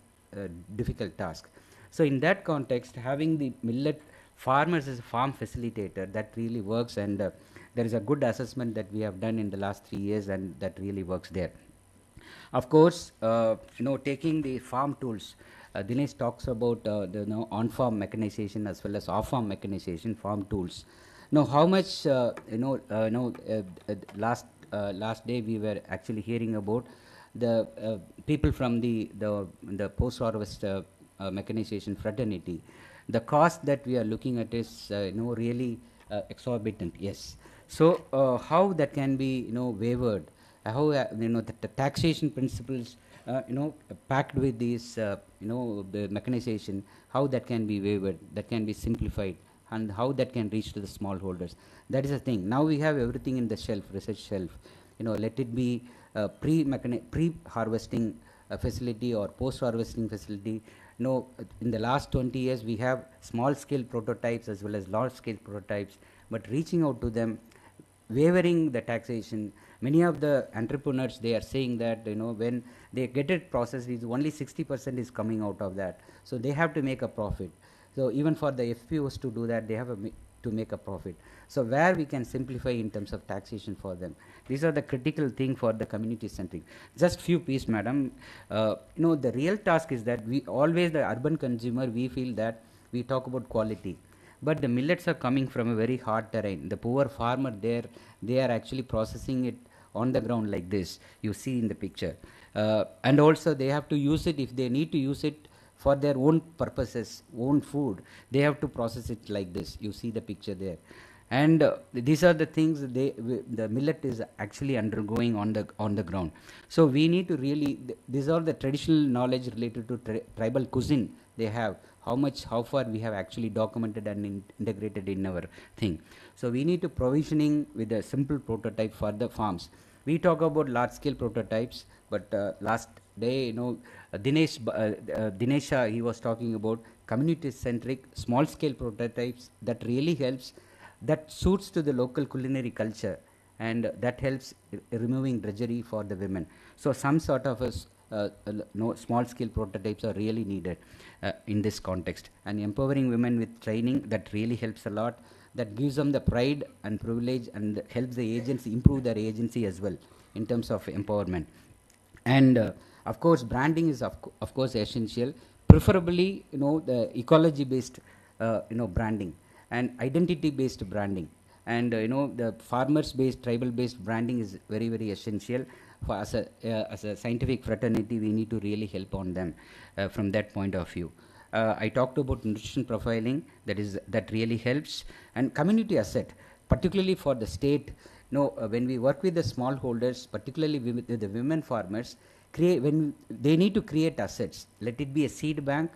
difficult task. So in that context, having the millet farmers as a farm facilitator, that really works, and there is a good assessment that we have done in the last 3 years, and that really works there. Of course, taking the farm tools, Dinesh talks about the on-farm mechanization as well as off-farm mechanization, farm tools. Now, how much last day we were actually hearing about the people from the post-harvest mechanization fraternity. The cost that we are looking at is really exorbitant. Yes. So how that can be wavered? How the taxation principles packed with these the mechanization, how that can be wavered, that can be simplified, and how that can reach to the smallholders. That is the thing. Now we have everything in the shelf, research shelf. Let it be pre-harvesting facility or post-harvesting facility. In the last 20 years we have small-scale prototypes as well as large-scale prototypes, but reaching out to them, wavering the taxation. Many of the entrepreneurs, they are saying that when they get it processed, is only 60% is coming out of that. So they have to make a profit. So even for the FPOs to do that, they have to make a profit. So where we can simplify in terms of taxation for them. These are the critical thing for the community centric. Just few pieces, madam. The real task is that we always, the urban consumer, we feel that we talk about quality. But the millets are coming from a very hard terrain. The poor farmer there, they are actually processing it on the ground like this, you see in the picture. And also they have to use it, if they need to use it for their own purposes, own food, they have to process it like this, you see the picture there. And these are the things the millet is actually undergoing on the ground. So we need to really, these are the traditional knowledge related to tribal cuisine they have, how far we have actually documented and integrated in our thing. So we need to provisioning with a simple prototype for the farms. We talk about large scale prototypes, but last day, Dinesh, he was talking about community centric small scale prototypes that really helps, that suits to the local culinary culture, and that helps removing drudgery for the women. So some sort of small scale prototypes are really needed in this context, and empowering women with training, that really helps a lot. That gives them the pride and privilege and helps the agency improve their agency as well in terms of empowerment. And of course branding is of course essential, preferably the ecology based branding and identity based branding, and the farmers based, tribal based branding is very, very essential. For as a scientific fraternity, we need to really help on them from that point of view. I talked about nutrition profiling, that really helps, and community asset, particularly for the state. When we work with the smallholders, particularly with the women farmers, when they need to create assets, let it be a seed bank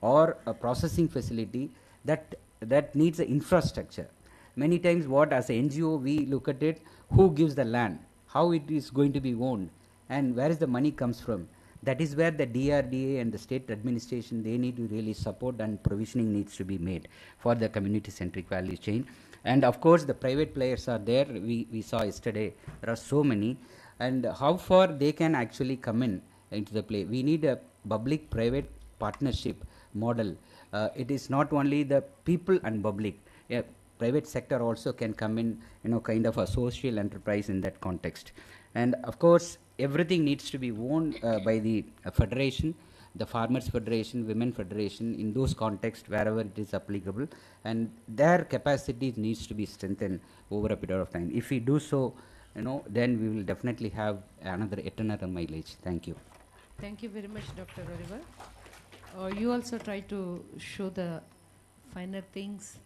or a processing facility that needs the infrastructure. Many times, what as an NGO we look at it, who gives the land, how it is going to be owned, and where is the money comes from. That is where the DRDA and the state administration, they need to really support, and provisioning needs to be made for the community centric value chain. And of course the private players are there, we saw yesterday, there are so many, and how far they can actually come into the play. We need a public private partnership model. It is not only the people and public, private sector also can come in, kind of a social enterprise in that context. And of course everything needs to be owned by the federation, the farmers federation, women federation, in those contexts wherever it is applicable, and their capacity needs to be strengthened over a period of time. If we do so, then we will definitely have yet another mileage. Thank you. Thank you very much, Dr. Oliver. You also try to show the finer things,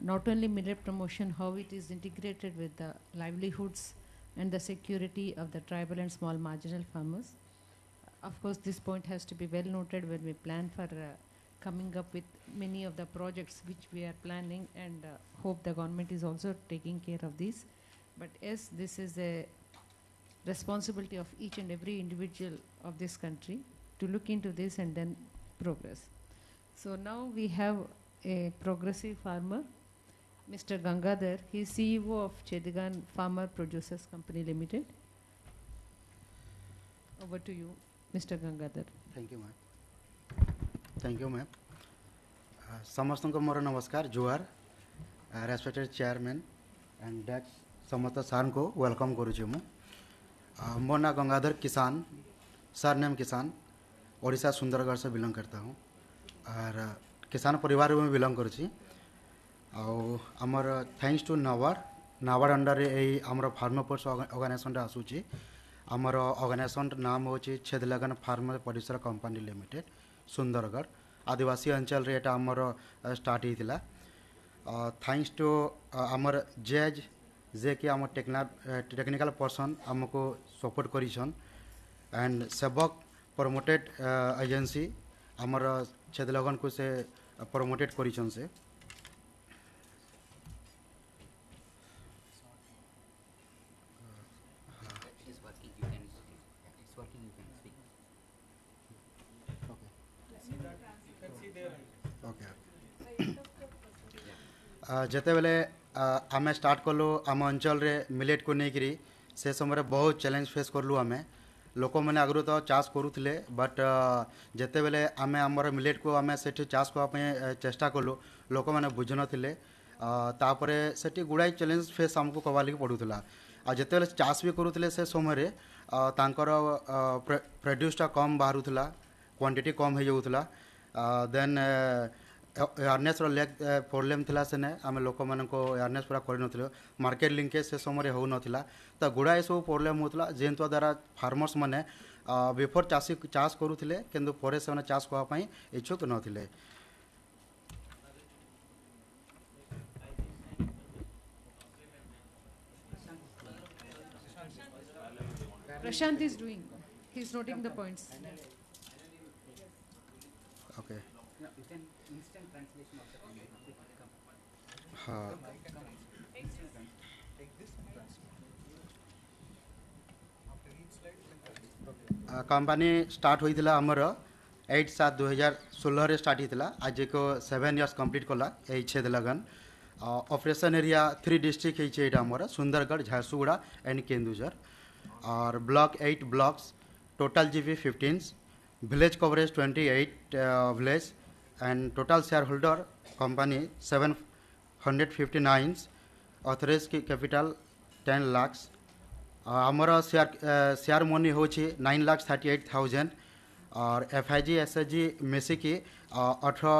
not only millet promotion, how it is integrated with the livelihoods and the security of the tribal and small marginal farmers. Of course, this point has to be well noted when we plan for coming up with many of the projects which we are planning, and hope the government is also taking care of these. But yes, this is a responsibility of each and every individual of this country to look into this and then progress. So now we have a progressive farmer, Mr. Gangadhar. He is CEO of Chedigan Farmer Producers Company Limited. Over to you, Mr. Gangadhar. Thank you, ma'am. Thank you, ma'am. Samastonko mora namaskar, Juhar, respected chairman, and that's Samata Sarko, welcome Guruji mu. मो ना गंगाधर किसान, sir name किसान, ओडिशा सुंदरगढ़ से belong करता हूँ और किसान परिवार में बिलोंग करुँची। आमर थैंक्स टू नाबार्ड अंडर यही आमर फार्मर्स ऑर्गेनाइजेशन आसूची। आमर ऑर्गेनाइजेशन नाम होची छेदलगन farmer producer company limited Sundargarh आदिवासी अंचल रे एटा आमर स्टार्ट होइतिला। थैंक्स टू आमर जज जे कि आम टेक्निकल पर्सन आमको सपोर्ट करिछन एंड सेवक प्रमोटेड एजेंसी आमर छेदलगन को से प्रमोटेड करिछन से। जिते बेले आम स्टार्ट कलु आम अंचल रे मिलेट को लेकरी से समय बहुत चैलेंज फेस करलु। आम लोक मैंने आगु तो चाष करुले बट जिते बेले आम आमर मिलेट को आम से चाष करने चेष्टा कलु लोक मैंने बुझ नथिले। तापरे सेठी गुड़ाई चैलेंज फेस आमको कवा लगी पड़ूला। आ जिते बेले चाष भी करुले से समय तांकर प्रोड्यूसटा कम बाहरुला, क्वांटिटी कम हो जाऊला। देन अवेयरनेस लैक प्रॉब्लम थिला सेने आम लोक मानको अवेयरनेस पूरा कर नथिलो। मार्केट लिंकेज से समय हो नथिला तो गुड़ाए सब प्रॉब्लम होतला जेंतो द्वारा फार्मर्स माने बिफोर चाष करुथिले किंतु परे से चाष करबा पई इच्छुक नथिले। Prashant is doing. He's noting the points. Okay. You can instant translation of the comment. हाँ कंपनी स्टार्ट होइतिला हमर 8/7/2016 रे स्टार्ट होइतिला। आज को 7 इयर्स कंप्लीट कला एई छेद लगन। ऑपरेशन एरिया 3 डिस्ट्रिक्ट है एटा हमर सुंदरगढ़, झारसुगुड़ा एंड केंदुझर और block 8 blocks, total GB 15, village coverage 28 village and total share holder company 759, authorise capital 10 lakh. आमर शेयर मनी हो 9,38,000 और एफआईजी एसएचजी मिसिकी 18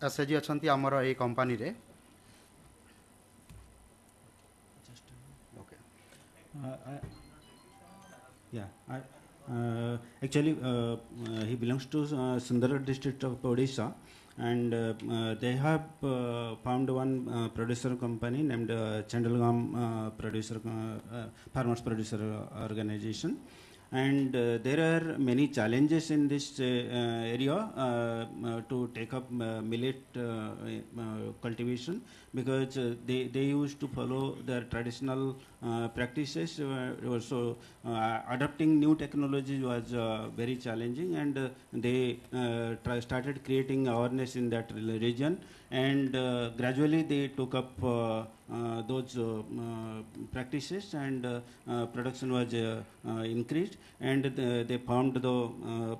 एसएचजी अच्छा आमर ये कंपनी रे। Actually, he belongs to Sundargarh district of Odisha, and they have found one producer company named Chandalgam Farmers Producer Organization. And there are many challenges in this area to take up millet cultivation, because they used to follow their traditional practices. Also adopting new technology was very challenging, and they started creating awareness in that region, and gradually they took up those practices, and production was increased, and they formed the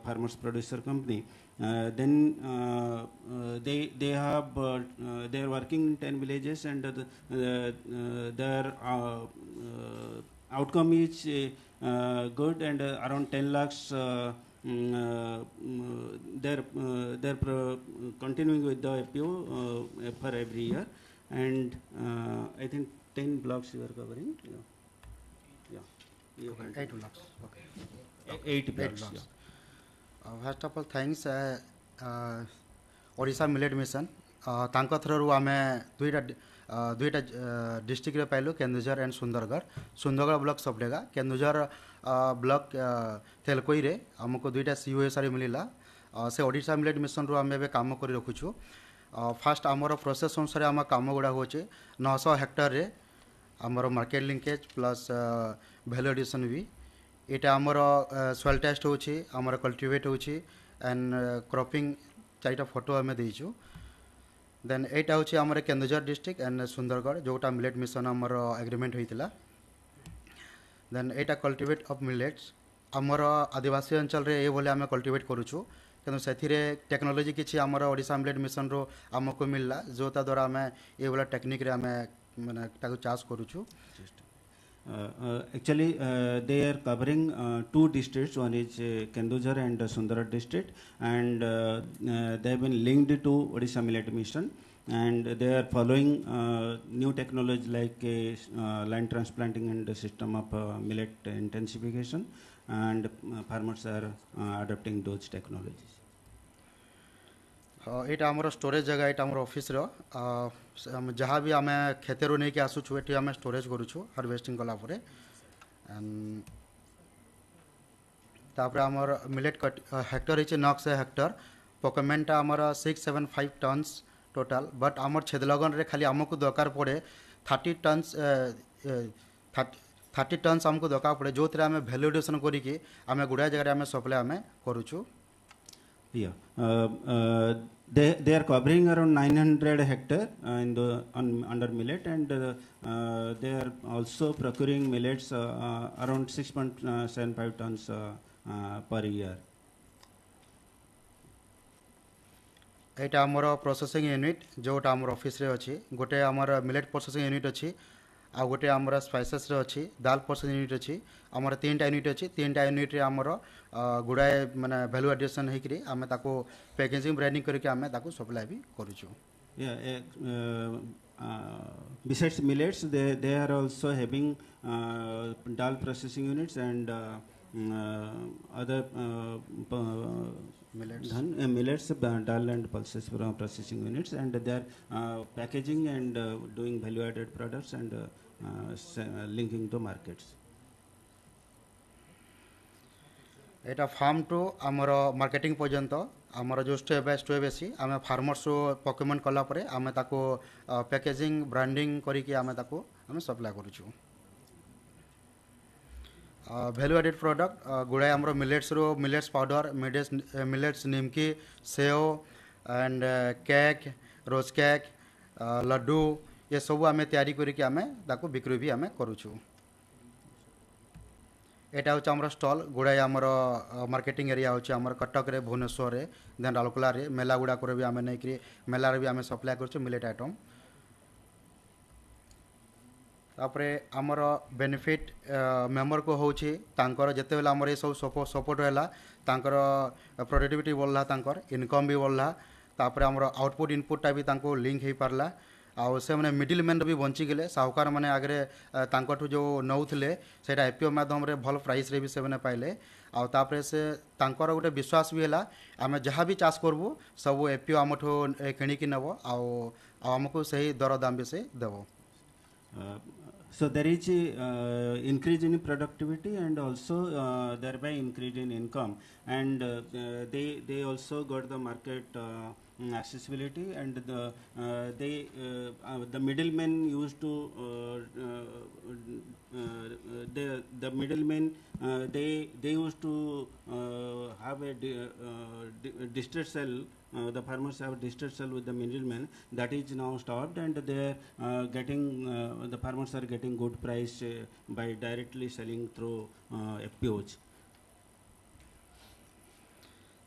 farmers producer company. Then they have they are working in 10 villages, and their outcome is good, and around 10 lakhs they're continuing with the FPO for every year, and I think 10 blocks you are covering. Yeah. 8 blocks. Okay. 8 blocks. blocks. Yeah. First of all thanks Odisha millet mission तांको through आम दुईटा district रे पाइलु, Keonjhar and Sundargarh block सबडेगा। Keonjhar block Telkoi रे हमको दुईटा COSR मिलला। से ओडिशा मिलेट मिशन रू आम एबे काम करि रखुछु। फास्ट आमर प्रोसेस अनुसार आम काम गुड़ा होचे 900 हेक्टर रे आमर market linkage plus value addition भी। एटा आमर सॉइल टेस्ट होची, आमर कल्टिवेट होची एंड क्रॉपिंग 4टा फोटो आम देइछु। देन एटा होची आमर केन्दुझर डिस्ट्रिक्ट एंड सुंदरगढ़ जोटा मिलेट मिशन आमर agreement होइतिला। Then Etah cultivate of millets आमर आदिवासी अंचल रे ए बोले आम कल्टिवेट करूछु, किंतु सेथिरे टेक्नोलॉजी किछि आमर ओडिशा मिलेट मिशन रो आमको मिलला, जोता द्वारा आम ए बोला टेक्निक रे आम माने ताको चाष करूछु। Actually, they are covering two districts. One is Kendujhar and Sundara district, and they have been linked to Odisha Millet Mission, and they are following new technology like land transplanting and the system of millet intensification, and farmers are adopting those technologies. यहाँ आमर storage जगह यहाँ आमर office जहाँ भी आम खेतर नहीं आसुचु ये आम स्टोरेज करुचु हार्वेस्टिंग कला परे तापर आमर मिलेट हेक्टर है 900 हेक्टर पॉकेमेंट आमर 675 टन्स टोटाल बट आमर छेदलगन रे खाली आमको दरकार पड़े 30 टन्स आमको दरकार पड़े जो आम भैल्यूडेसन करिकी आम गुड़ाए जगह आम सप्लाई आम करुचु. Yeah, they are covering around 900 hectare under millet, and they are also procuring millets around 6.75 tons per year. एटा आमर प्रोसेसिंग यूनिट जोटा आमर ऑफिस रे अछि गोटे आमर मिलेट प्रोसेसिंग यूनिट अछि आ गोटे आमर स्पाइसेस रे अछि दाल प्रोसेसिंग यूनिट अछि आमर तीनटा यूनिट अछि तीनटा यूनिट रे आमर गुडाए माने वैल्यू एडिशन हेकरी आमे ताको पैकेजिंग ब्रांडिंग करके आमे ताको सप्लाई भी करूछु. Yeah, besides millets, they are also having dal processing units and other millets, dal and pulses processing units, and they are packaging and doing value-added products and linking to markets. Etah farm to आमर marketing पर्यंत आमर जो step by step अछि आमे farmers procurement कला परे आमे ताको पैकेजिंग ब्रांडिंग करी कि आमे ताको आमे सप्लाई करूछु. वैल्यू एडेड प्रोडक्ट गुड़ाए आमर millets powder millets nimki sev and cake rose cake laddu ये सब आमे तैयारी करी कि आमे ताको बिक्री भी आमे करूछु. एटा होचे हमर स्टॉल गुड़ाए हमर मार्केटिंग एरिया होचे हमर कटक रे भुवनेश्वर रे देन राउरकेला रे मेला गुड़ा करे भी आमे नै कि मेला रे भी आमे सप्लाई करछु मिलेट आइटम. तापरे हमर बेनिफिट मेंबर को होची तांकर जते बेला हमर ए सब सपोर्ट होला तांकर प्रोडक्टिविटी बढ़ला तांकर इनकम भी बढ़ला तापरे हमर आउटपुट इनपुट टा भी तांको लिंक हे परला आउ से मैंने मिडिल मैन भी बंची गले साहूकार मैंने आगे तांकठू जो नौले से एपीओ माध्यम रे भल प्राइस रे भी से मैंने पाइले आउ तापरे से तांकर गोटे विश्वास भी है आम जहाँ भी चाष करबू सब एपीओ आमठू किणिकी नब आमको सही दर दाम भी से देव. So there is increase in productivity and also thereby increase in income, and they also got the market accessibility, and the middlemen used to the middlemen they used to have a distress sell. The farmers have distress sell with the middlemen. That is now stopped, and they are getting the farmers are getting good price by directly selling through FPOs.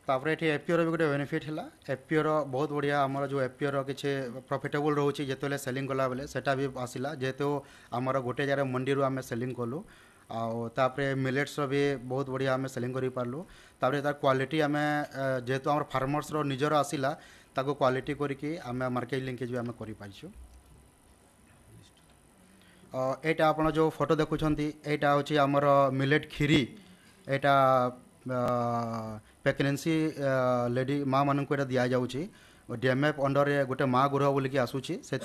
तापर ये APO भी गोटे benefit है APO बहुत बढ़िया आमर जो APO किसी प्रॉफिटेबल रोचे जिते सेलिंग कला बेले सेटा भी आसला जेहेतु आमर गोटे जगह मंडी रू आम सेलिंग कलु आउे मिलेट्स भी बहुत बढ़िया आम सेलिंग कर पार्लु तापर तार क्वालिटी आम जेहेतु आम फार्मर्स निजर आसला ताको क्वालिटी करके आम मार्केट लिंकेज भी आम कर पार्छु. एटा आपण जो फोटो देखुंत एटा हूँ आमर मिलेट खीरी एटा प्रेगनेंसी लेडी माँ मानक दि जाऊँगी डीएमएफ अंडर गोटे माँ गृह बोलिकी आसूची से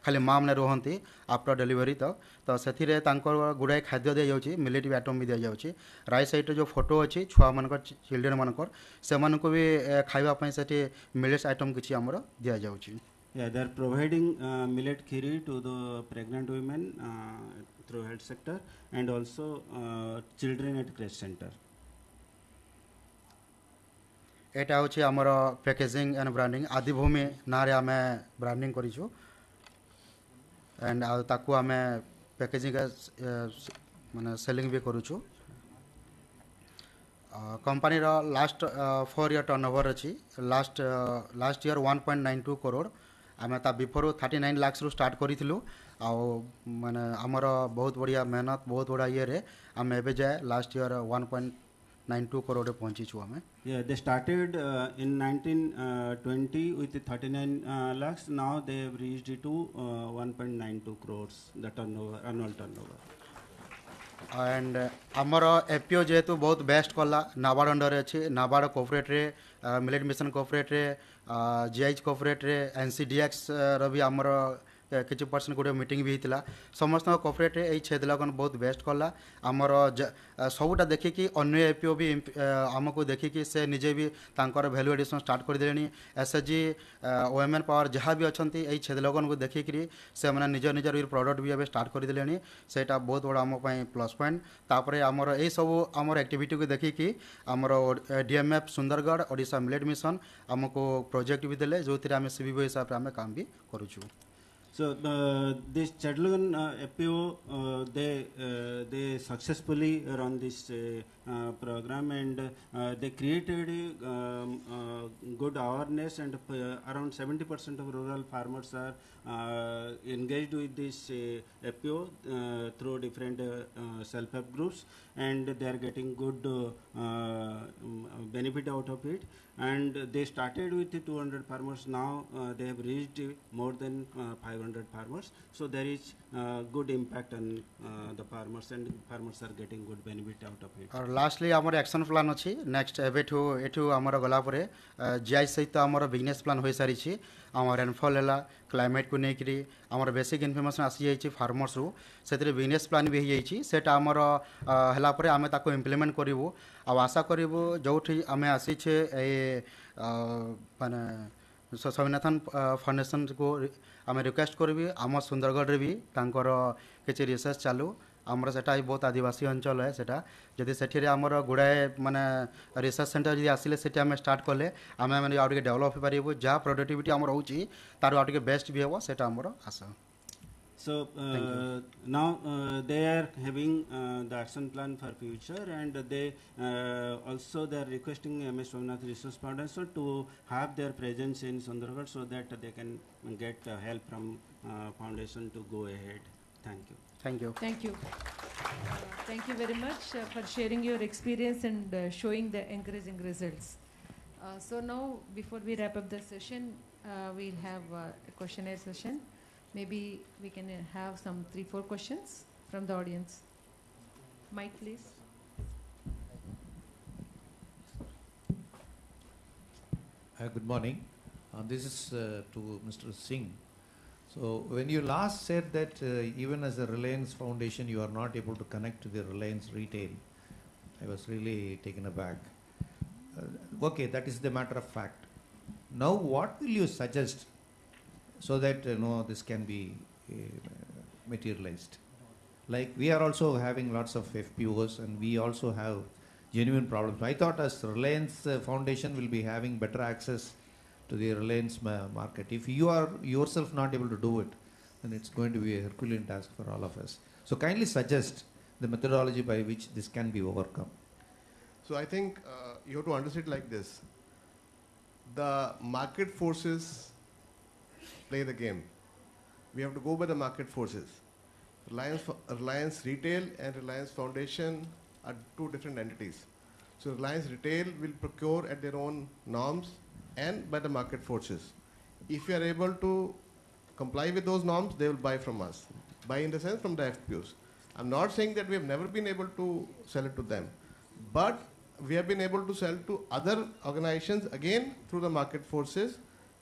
खाली माँ मैंने रुहती आफ्टर डिलीवरी तो से गुड़ाए खाद्य दि जाऊँगी मिलेट भी आइटम भी दि जाऊँगी. राइट साइड जो फोटो अच्छी छुआ मान चिल्ड्रेन मानकर से भी खावाई से मिलेट्स आइटम किसी आमर दि जाऊँगी. Yeah, they are providing millet khiri to the pregnant women through health sector and also children at creche center. एटा हूँ आमर पैकेजिंग एंड ब्रांडिंग आदिभूमि ना रे आमे ब्रांडिंग करिछु एंड ताकू आमे पैकेजिंग माने सेलिंग भी करूछु. कंपनी रो लास्ट 4 ईयर टर्नओवर अछि लास्ट ईयर 1.92 करोड़ आम ता बिफोर 39 लाख रु स्टार्ट करूँ माने आमर बहुत बढ़िया मेहनत बहुत बड़ा ये आम एवं जाए लास्ट ईयर 1.92 करोड़ पहुँचीचु आम. Yeah, they started in 1920 with the 39 lakhs. Now they have reached it to 1.92 crores, the turnover, annual turnover. And आमर एपीओ जेहेतु बहुत बेस्ट कला नाबार्ड अंडर अच्छे नाबार्ड कॉर्पोरेट रे मिलेट मिशन कॉर्पोरेट रे जीआईएच कॉर्पोरेट रे एनसीडीएक्स रवि आमर किसी परसेंट गोटे मीटिंग भी होता समस्त कॉर्पोरेट रे छेदलागन बहुत बेस्ट कला आमर सबूटा देखिकी अन्य एपीओ भी आमको देखिकी से निजे भी तांकर वैल्यू एडिशन स्टार्ट कर देलेनी एसएचजी ओएमएन पावर जहाँ भी अच्छा यही छेदलागन को देखिकी से मैंने निज निजर प्रोडक्ट भी एवं स्टार्ट कर देलेनी सेटा बहुत बड़ा आम प्लस पॉइंट तापर आमर यही सब आमर एक्टिविटी को देखिकी आमर DMF Sundargarh Odisha millet mission आमको प्रोजेक्ट भी देले जो आम सीबीओ हिसाब से आम काम भी करूँ. So this Chadlagan FPO they successfully run this program and they created good awareness and around 70% of rural farmers are engaged with this FPO through different self-help groups and they are getting good benefit out of it. And they started with 200 farmers. Now they have reached more than 500 farmers. So there is good impact on the farmers, and farmers are getting good benefit out of it. और lastly आमर action plan अच्छी next एठू आमर गलापर GI सहित आमर business plan हो सारी आम rainfall है क्लाइमेट को लेकर आमर बेसिक इनफर्मेशन आसी जाइए फार्मर्स रु से बिजनेस प्लान भी हो जाइए आमर है आम ताको इम्प्लीमेंट करूँ आशा करूँ जो आम आसीचे माने स्वामीनाथन फाउंडेशन को आम रिक्वेस्ट करी आम सुंदरगढ़ भी तांकर किसी रिसर्च चालू आमर सेटा भी बहुत आदिवासी अंचल है सेटा जदि सेठी आमर गुड़ाए माने रिसर्च सेंटर जब आसिले सेठी आम स्टार्ट कले आम मैंने आउ डेवलप हो पारू जहाँ प्रोडक्टिविटी आमर होची तार आउ बेस्ट भी हम सेटा आमर आशा. So now they are having the action plan for future, and they also they are requesting MS Swaminathan Research Foundation to have their presence in Sundargarh so that they can get help from foundation to go ahead. Thank you. Thank you. Thank you. Thank you very much for sharing your experience and showing the encouraging results. So now, before we wrap up the session, we'll have a questionnaire session. Maybe we can have some 3-4 questions from the audience. Mike, please. Good morning. This is to Mr. Singh. So when you last said that even as a Reliance Foundation you are not able to connect to the Reliance retail, I was really taken aback. Okay, that is the matter of fact. Now what will you suggest so that this can be materialized? Like we are also having lots of FPOs and we also have genuine problems. I thought as Reliance Foundation will be having better access to the Reliance market. If you are yourself not able to do it, then it's going to be a Herculean task for all of us. So kindly suggest the methodology by which this can be overcome. So I think you have to understand it like this. The market forces play the game. We have to go by the market forces. Reliance Retail and Reliance Foundation are two different entities. So Reliance Retail will procure at their own norms and by the market forces. If you are able to comply with those norms, they will buy from us. Buy in the sense from the FPOs. I'm not saying that we have never been able to sell it to them, but we have been able to sell to other organizations again through the market forces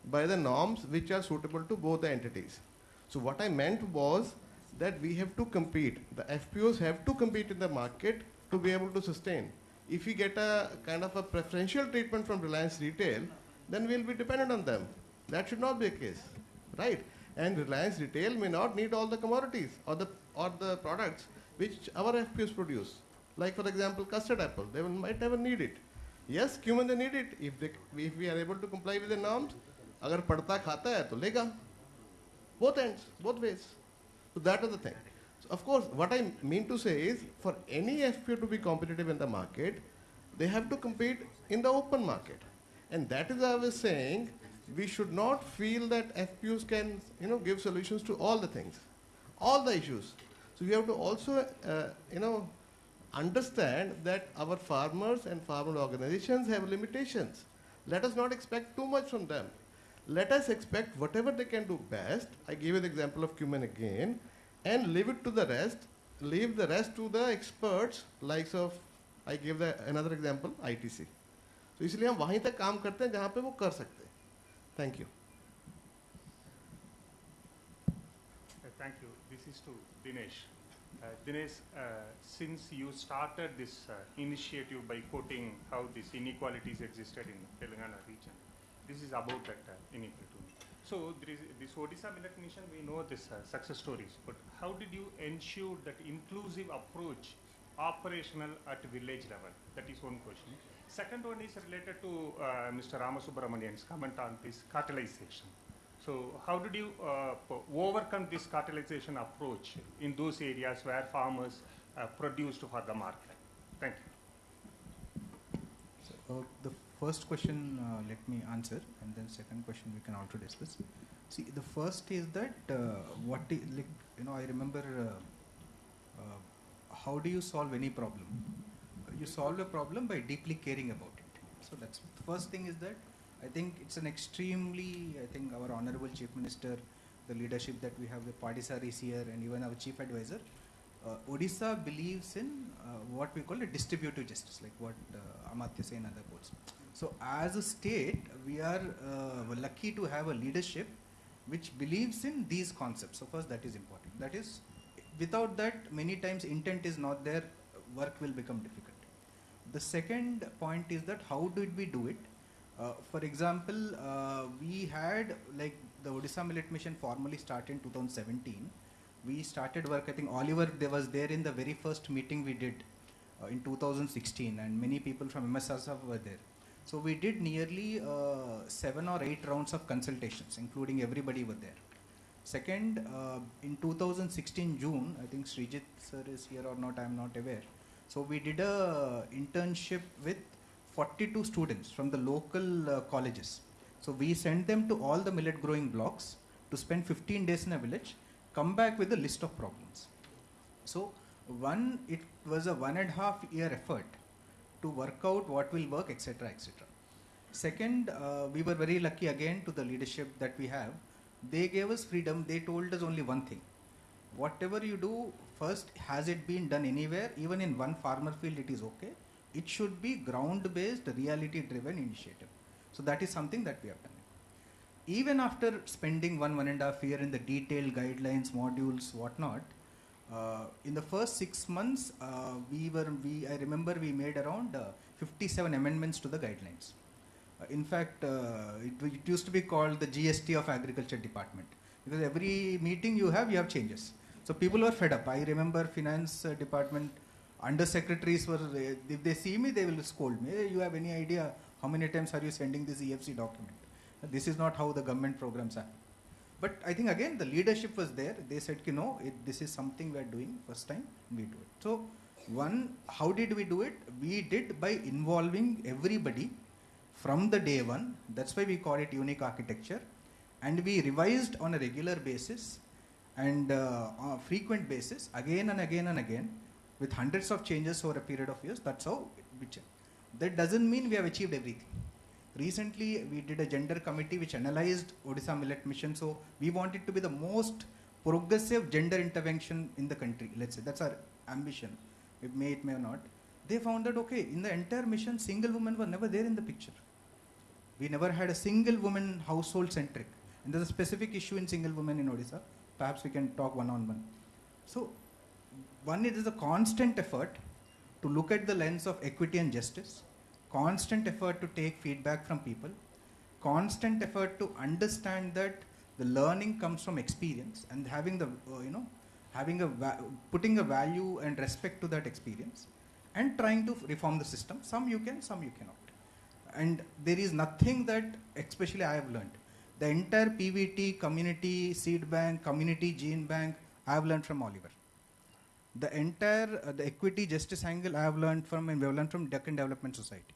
by the norms which are suitable to both the entities. So what I meant was that we have to compete. The FPOs have to compete in the market to be able to sustain. If we get a kind of a preferential treatment from Reliance Retail, then we'll be dependent on them. That should not be the case, right? And Reliance Retail may not need all the commodities or the products which our FPOs produce. Like for example, custard apple, they might never need it. Yes, cumin they need it. If we are able to comply with the norms, agar padta khata hai to lega. Both ends, both ways. So that is the thing. So of course, what I mean to say is, for any FPO to be competitive in the market, they have to compete in the open market. And that is why I was saying we should not feel that FPOs can, give solutions to all the things, all the issues. So we have to also, understand that our farmers and farmer organizations have limitations. Let us not expect too much from them. Let us expect whatever they can do best. I gave you the example of cumin again, and leave it to the rest. Leave the rest to the experts, likes of, I gave another example, ITC. So इसलिए हम वहीं तक काम करते हैं जहाँ पे वो कर सकते हैं. Thank you. Thank you. This is to Dinesh. Dinesh, since you started this initiative by quoting how these inequalities existed in Telangana region, this is about that inequality. So this Odisha Millet Mission, we know this success stories, but how did you ensure that inclusive approach operational at village level? That is one question. Second one is related to Mr. Ramasubramanian's comment on this cartelization. So how did you overcome this cartelization approach in those areas where farmers produced for the market? Thank you. So, the first question let me answer, and then second question we can also discuss. See, the first is that I remember how do you solve any problem? You solve a problem by deeply caring about it. So that's the first thing is that I think it's an extremely, our Honorable Chief Minister, the leadership that we have, the Padisar is here, and even our Chief Advisor, Odisha believes in what we call a distributive justice, like what Amartya Sen and other quotes. So as a state, we are lucky to have a leadership which believes in these concepts. So first, that is important. That is, without that, many times intent is not there, work will become difficult. The second point is that how did we do it? For example, we had the Odisha Millet Mission formally started in 2017. We started work, I think Oliver was there in the very first meeting we did in 2016, and many people from MSRSA were there. So we did nearly 7 or 8 rounds of consultations, including everybody were there. Second, in 2016 June, I think Srijit sir is here or not, I am not aware. So we did a internship with 42 students from the local colleges. So we sent them to all the millet growing blocks to spend 15 days in a village, come back with a list of problems. So it was a 1.5 year effort to work out what will work, etc., etc. Second, we were very lucky again to the leadership that we have. They gave us freedom. They told us only one thing. Whatever you do, first, has it been done anywhere? Even in one farmer field, it is okay. It should be ground-based, reality-driven initiative. So that is something that we have done. Even after spending 1.5 year in the detailed guidelines, modules, whatnot, in the first 6 months, I remember we made around 57 amendments to the guidelines. In fact, it used to be called the GST of Agriculture Department, because every meeting you have changes. So people were fed up. I remember Finance Department undersecretaries were, if they see me, they will scold me. Hey, you have any idea how many times are you sending this EFC document? This is not how the government programs are. But I think again the leadership was there. They said, this is something we are doing first time, we do it. So one, how did we do it? We did by involving everybody from the day one. That's why we call it unique architecture. And we revised on a regular basis and on a frequent basis, again and again and again, with hundreds of changes over a period of years. That's how we change. That doesn't mean we have achieved everything. Recently, we did a gender committee which analyzed Odisha Millet Mission. So we want it to be the most progressive gender intervention in the country. Let's say that's our ambition. It may or not. They found that, okay, in the entire mission, single women were never there in the picture. We never had a single woman household centric. And there's a specific issue in single women in Odisha. Perhaps we can talk one-on-one. So one, it is a constant effort to look at the lens of equity and justice, constant effort to take feedback from people, constant effort to understand that the learning comes from experience and having the, putting a value and respect to that experience and trying to reform the system. Some you can, some you cannot. And there is nothing that, especially I have learned, the entire PVT, community seed bank, community gene bank, I have learned from Oliver. The entire the equity justice angle I have learned from, and we have learned from Deccan Development Society.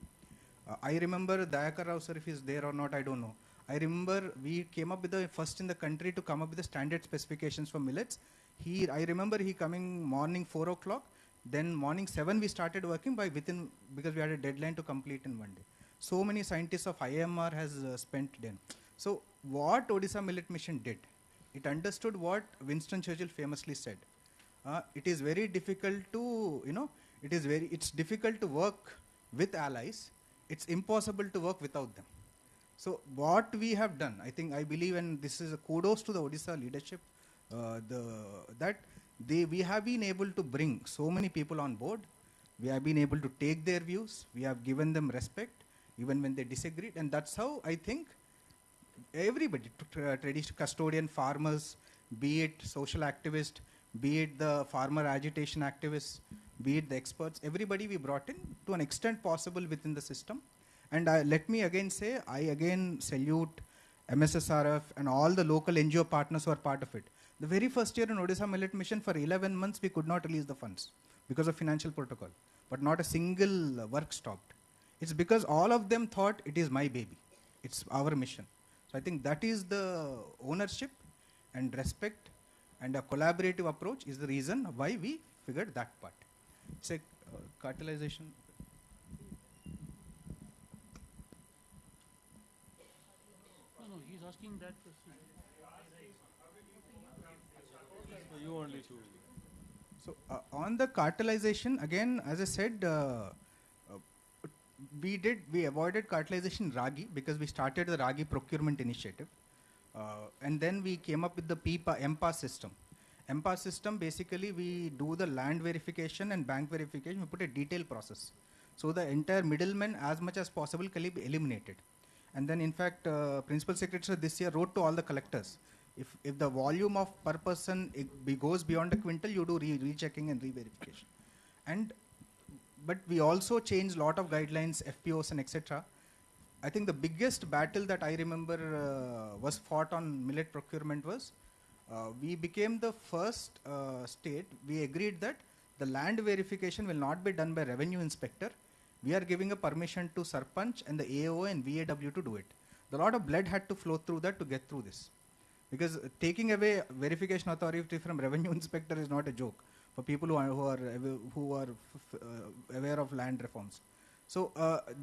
I remember Dayakar Rao sir, if he is there or not, I don't know. I remember we came up with the first in the country to come up with the standard specifications for millets. I remember he coming morning 4 o'clock, then morning 7 we started working because we had a deadline to complete in one day. So many scientists of IMR has spent then. So what Odisha Millet Mission did, it understood what Winston Churchill famously said. It is very difficult to, it's difficult to work with allies. It's impossible to work without them. So what we have done, I believe, and this is a kudos to the Odisha leadership, we have been able to bring so many people on board. We have been able to take their views. We have given them respect, even when they disagreed. And that's how I think everybody, traditional custodian, farmers, be it social activists, be it the farmer agitation activists, be it the experts, everybody we brought in to an extent possible within the system. And let me again say, I again salute MSSRF and all the local NGO partners who are part of it. The very first year in Odisha Millet Mission, for 11 months, we could not release the funds because of financial protocol. But not a single work stopped. It's because all of them thought it is my baby. It's our mission. So I think that is the ownership and respect and a collaborative approach is the reason why we figured that part. It's a cartelization. No, he's asking that question. So you only two. So on the cartelization, again, as I said, we avoided cartelization in Ragi because we started the Ragi procurement initiative. And then we came up with the MPAS system. MPAS system, basically we do the land verification and bank verification. We put a detailed process. So the entire middleman as much as possible can be eliminated. And then in fact, Principal Secretary this year wrote to all the collectors, if the volume of per person goes beyond a quintal, you do rechecking and re-verification. But we also changed a lot of guidelines, FPOs and etc. I think the biggest battle that I remember was fought on millet procurement was, we became the first state, we agreed that the land verification will not be done by revenue inspector. We are giving a permission to Sarpanch and the AO and VAW to do it. A lot of blood had to flow through that to get through this. Because taking away verification authority from revenue inspector is not a joke for people who are aware of land reforms. So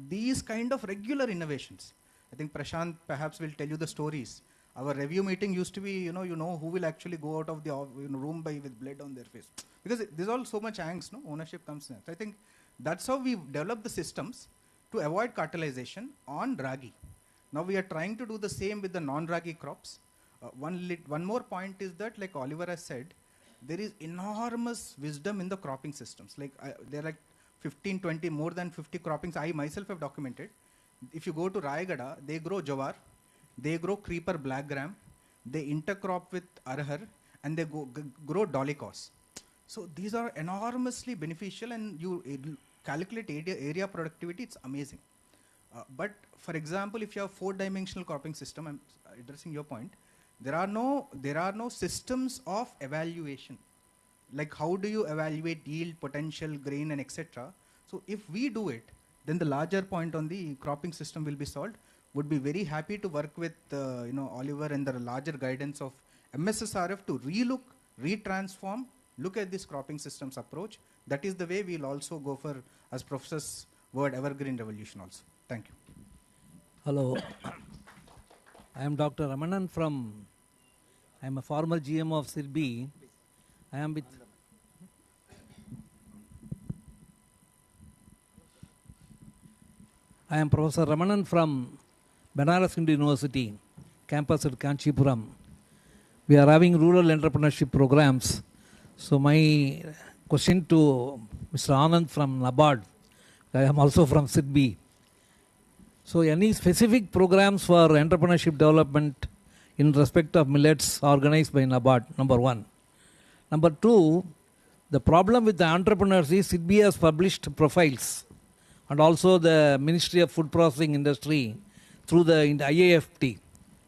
these kind of regular innovations, I think Prashant perhaps will tell you the stories. Our review meeting used to be, you know who will actually go out of the room with blood on their face. Because there's all so much angst, ownership comes in. So I think that's how we developed the systems to avoid cartelization on Ragi. Now we are trying to do the same with the non-Ragi crops. One more point is that, like Oliver has said, there is enormous wisdom in the cropping systems. There are like 15, 20, more than 50 croppings I myself have documented. If you go to Rayagada, they grow jawar, they grow creeper black gram, they intercrop with arhar, and they grow dolichos. So these are enormously beneficial, and you calculate area productivity, it's amazing. But for example, if you have 4-dimensional cropping system, I'm addressing your point, there are no systems of evaluation. Like how do you evaluate yield, potential, grain, and etc. So if we do it, then the larger point on the cropping system will be solved. Would be very happy to work with Oliver and the larger guidance of MSSRF to relook, retransform, look at this cropping systems approach. That is the way we'll also go for, as Professor's word, evergreen revolution also. Thank you. Hello. I am Dr. Ramanan I am a former GM of SIRBI. I am Professor Ramanan from Banaras Hindu University, campus at Kanchipuram. We are having rural entrepreneurship programs. So my question to Mr. Anand from Nabard, I am also from SIRBI. So any specific programs for entrepreneurship development in respect of millets organized by Nabard, number one. Number two, the problem with the entrepreneurs is SIRBI has published profiles, and also the Ministry of Food Processing Industry through the IAFT,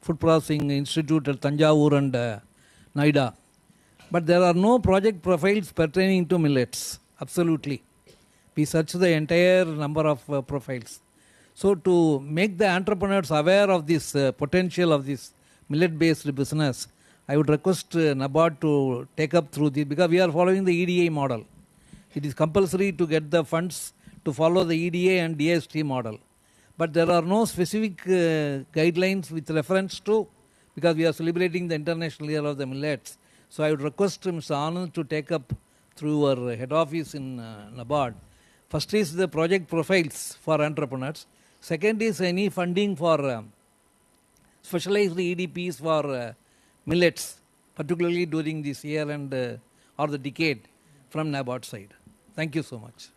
Food Processing Institute at Tanjavur and Noida. But there are no project profiles pertaining to millets, absolutely. We searched the entire number of profiles. So to make the entrepreneurs aware of this potential of this millet-based business, I would request Nabard to take up through this, because we are following the EDA model. It is compulsory to get the funds to follow the EDA and DST model. But there are no specific guidelines with reference to, because we are celebrating the International Year of the Millets. So I would request Mr. Anand to take up through our head office in Nabard. First is the project profiles for entrepreneurs. Second is any funding for specialized EDPs for millets, particularly during this year and or the decade from Nabard side. Thank you so much.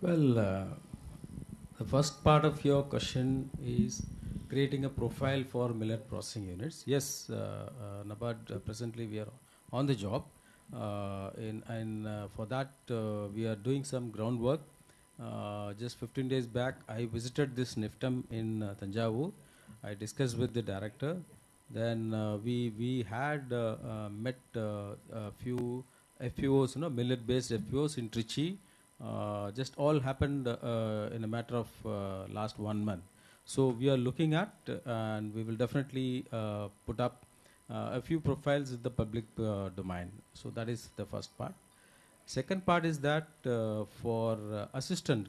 Well, the first part of your question is creating a profile for millet processing units. Yes, Nabard, presently we are on the job. For that, we are doing some groundwork. Just 15 days back, I visited this NIFTM in Tanjavur. I discussed with the director. Then we had met a few FPOs, millet-based FPOs in Trichy. Just all happened in a matter of last 1 month. So we are looking at, and we will definitely put up a few profiles in the public domain. So that is the first part. Second part is that for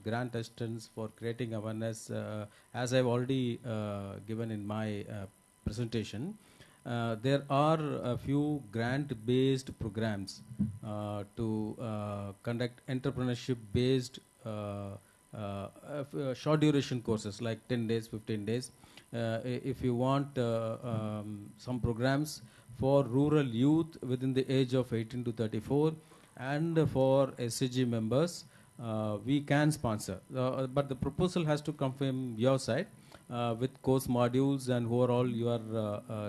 grant assistance for creating awareness, as I've already given in my presentation, there are a few grant-based programs to conduct entrepreneurship-based short duration courses like 10 days, 15 days. If you want some programs for rural youth within the age of 18 to 34 and for SCG members, we can sponsor. But the proposal has to come from your side with course modules and who are all your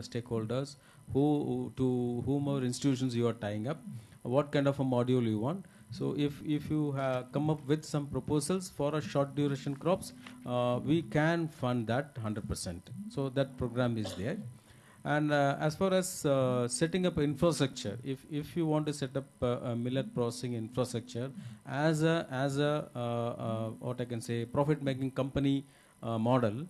stakeholders, to whom our institutions you are tying up, what kind of a module you want. So if you come up with some proposals for a short duration crops, we can fund that 100%. So that program is there. And as far as setting up infrastructure, if you want to set up a millet processing infrastructure as a what I can say, profit-making company model,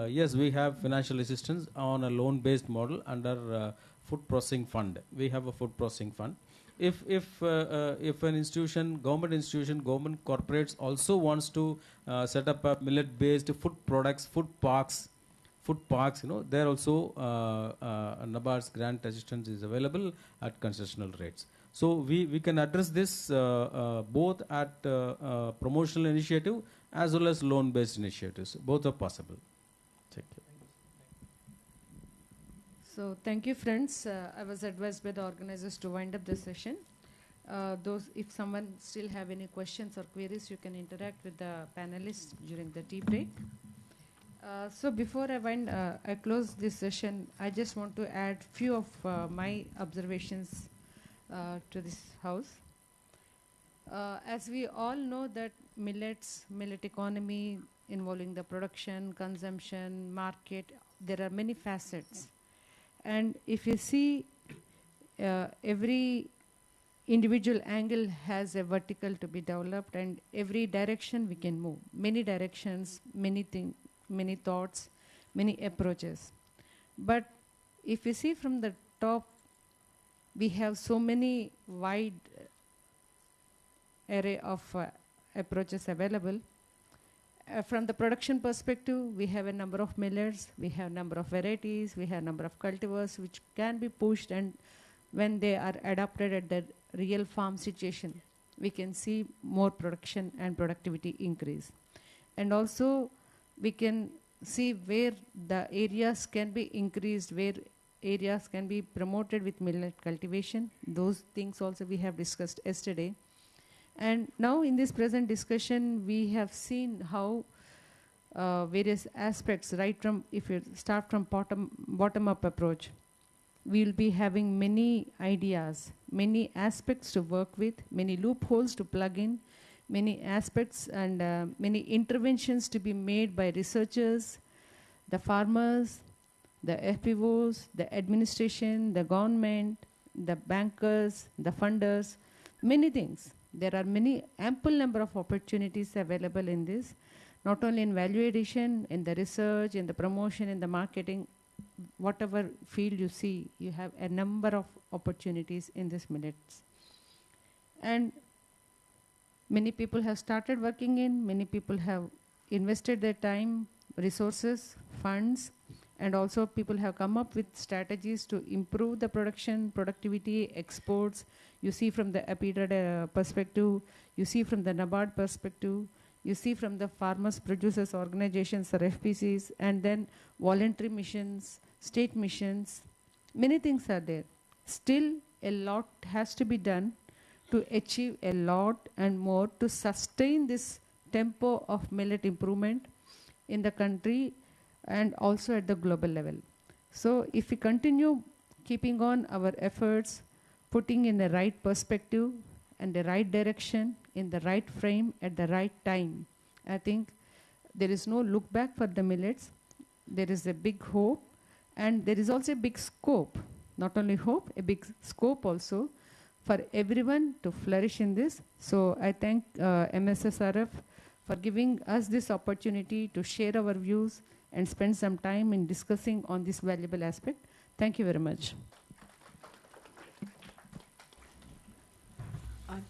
yes, we have financial assistance on a loan-based model under food processing fund. We have a food processing fund. If an institution, government corporates also wants to set up a millet-based food products, food parks, there also Nabard's grant assistance is available at concessional rates. So we can address this both at promotional initiative as well as loan-based initiatives. Both are possible. Thank you. So thank you, friends. I was advised by the organizers to wind up the session. If someone still have any questions or queries, you can interact with the panelists during the tea break. So before I close this session, I just want to add few of my observations to this house. As we all know that millet economy involving the production, consumption, market, there are many facets. And if you see, every individual angle has a vertical to be developed, and every direction we can move. Many directions, many things, many thoughts, many approaches. But if you see from the top, we have so many wide array of approaches available. From the production perspective, we have a number of millets, we have number of varieties, we have number of cultivars which can be pushed, and when they are adapted at the real farm situation, we can see more production and productivity increase. And also we can see where the areas can be increased, where areas can be promoted with millet cultivation. Those things also we have discussed yesterday. And now in this present discussion, we have seen how various aspects, right from, if you start from bottom-up approach, we will be having many ideas, many aspects to work with, many loopholes to plug in, many aspects and many interventions to be made by researchers, the farmers, the FPOs, the administration, the government, the bankers, the funders, many things. There are many ample number of opportunities available in this. not only in value addition, in the research, in the promotion, in the marketing, whatever field you see, you have a number of opportunities in this millets. And many people have started working in, many people have invested their time, resources, funds, and also people have come up with strategies to improve the production, productivity, exports. You see from the Apeda perspective, you see from the Nabard perspective, you see from the farmers, producers, organizations or FPCs, and then voluntary missions, state missions. Many things are there. Still, a lot has to be done to achieve a lot and more to sustain this tempo of millet improvement in the country and also at the global level. So if we continue keeping on our efforts, putting in the right perspective and the right direction, in the right frame, at the right time, I think there is no look back for the millets. There is a big hope, and there is also a big scope. Not only hope, a big scope also for everyone to flourish in this. So I thank MSSRF for giving us this opportunity to share our views and spend some time in discussing on this valuable aspect. Thank you very much.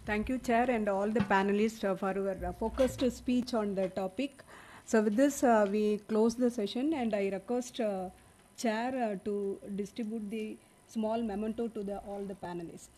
Thank you, Chair, and all the panelists for your focused speech on the topic. So with this, we close the session, and I request Chair to distribute the small memento to all the panelists.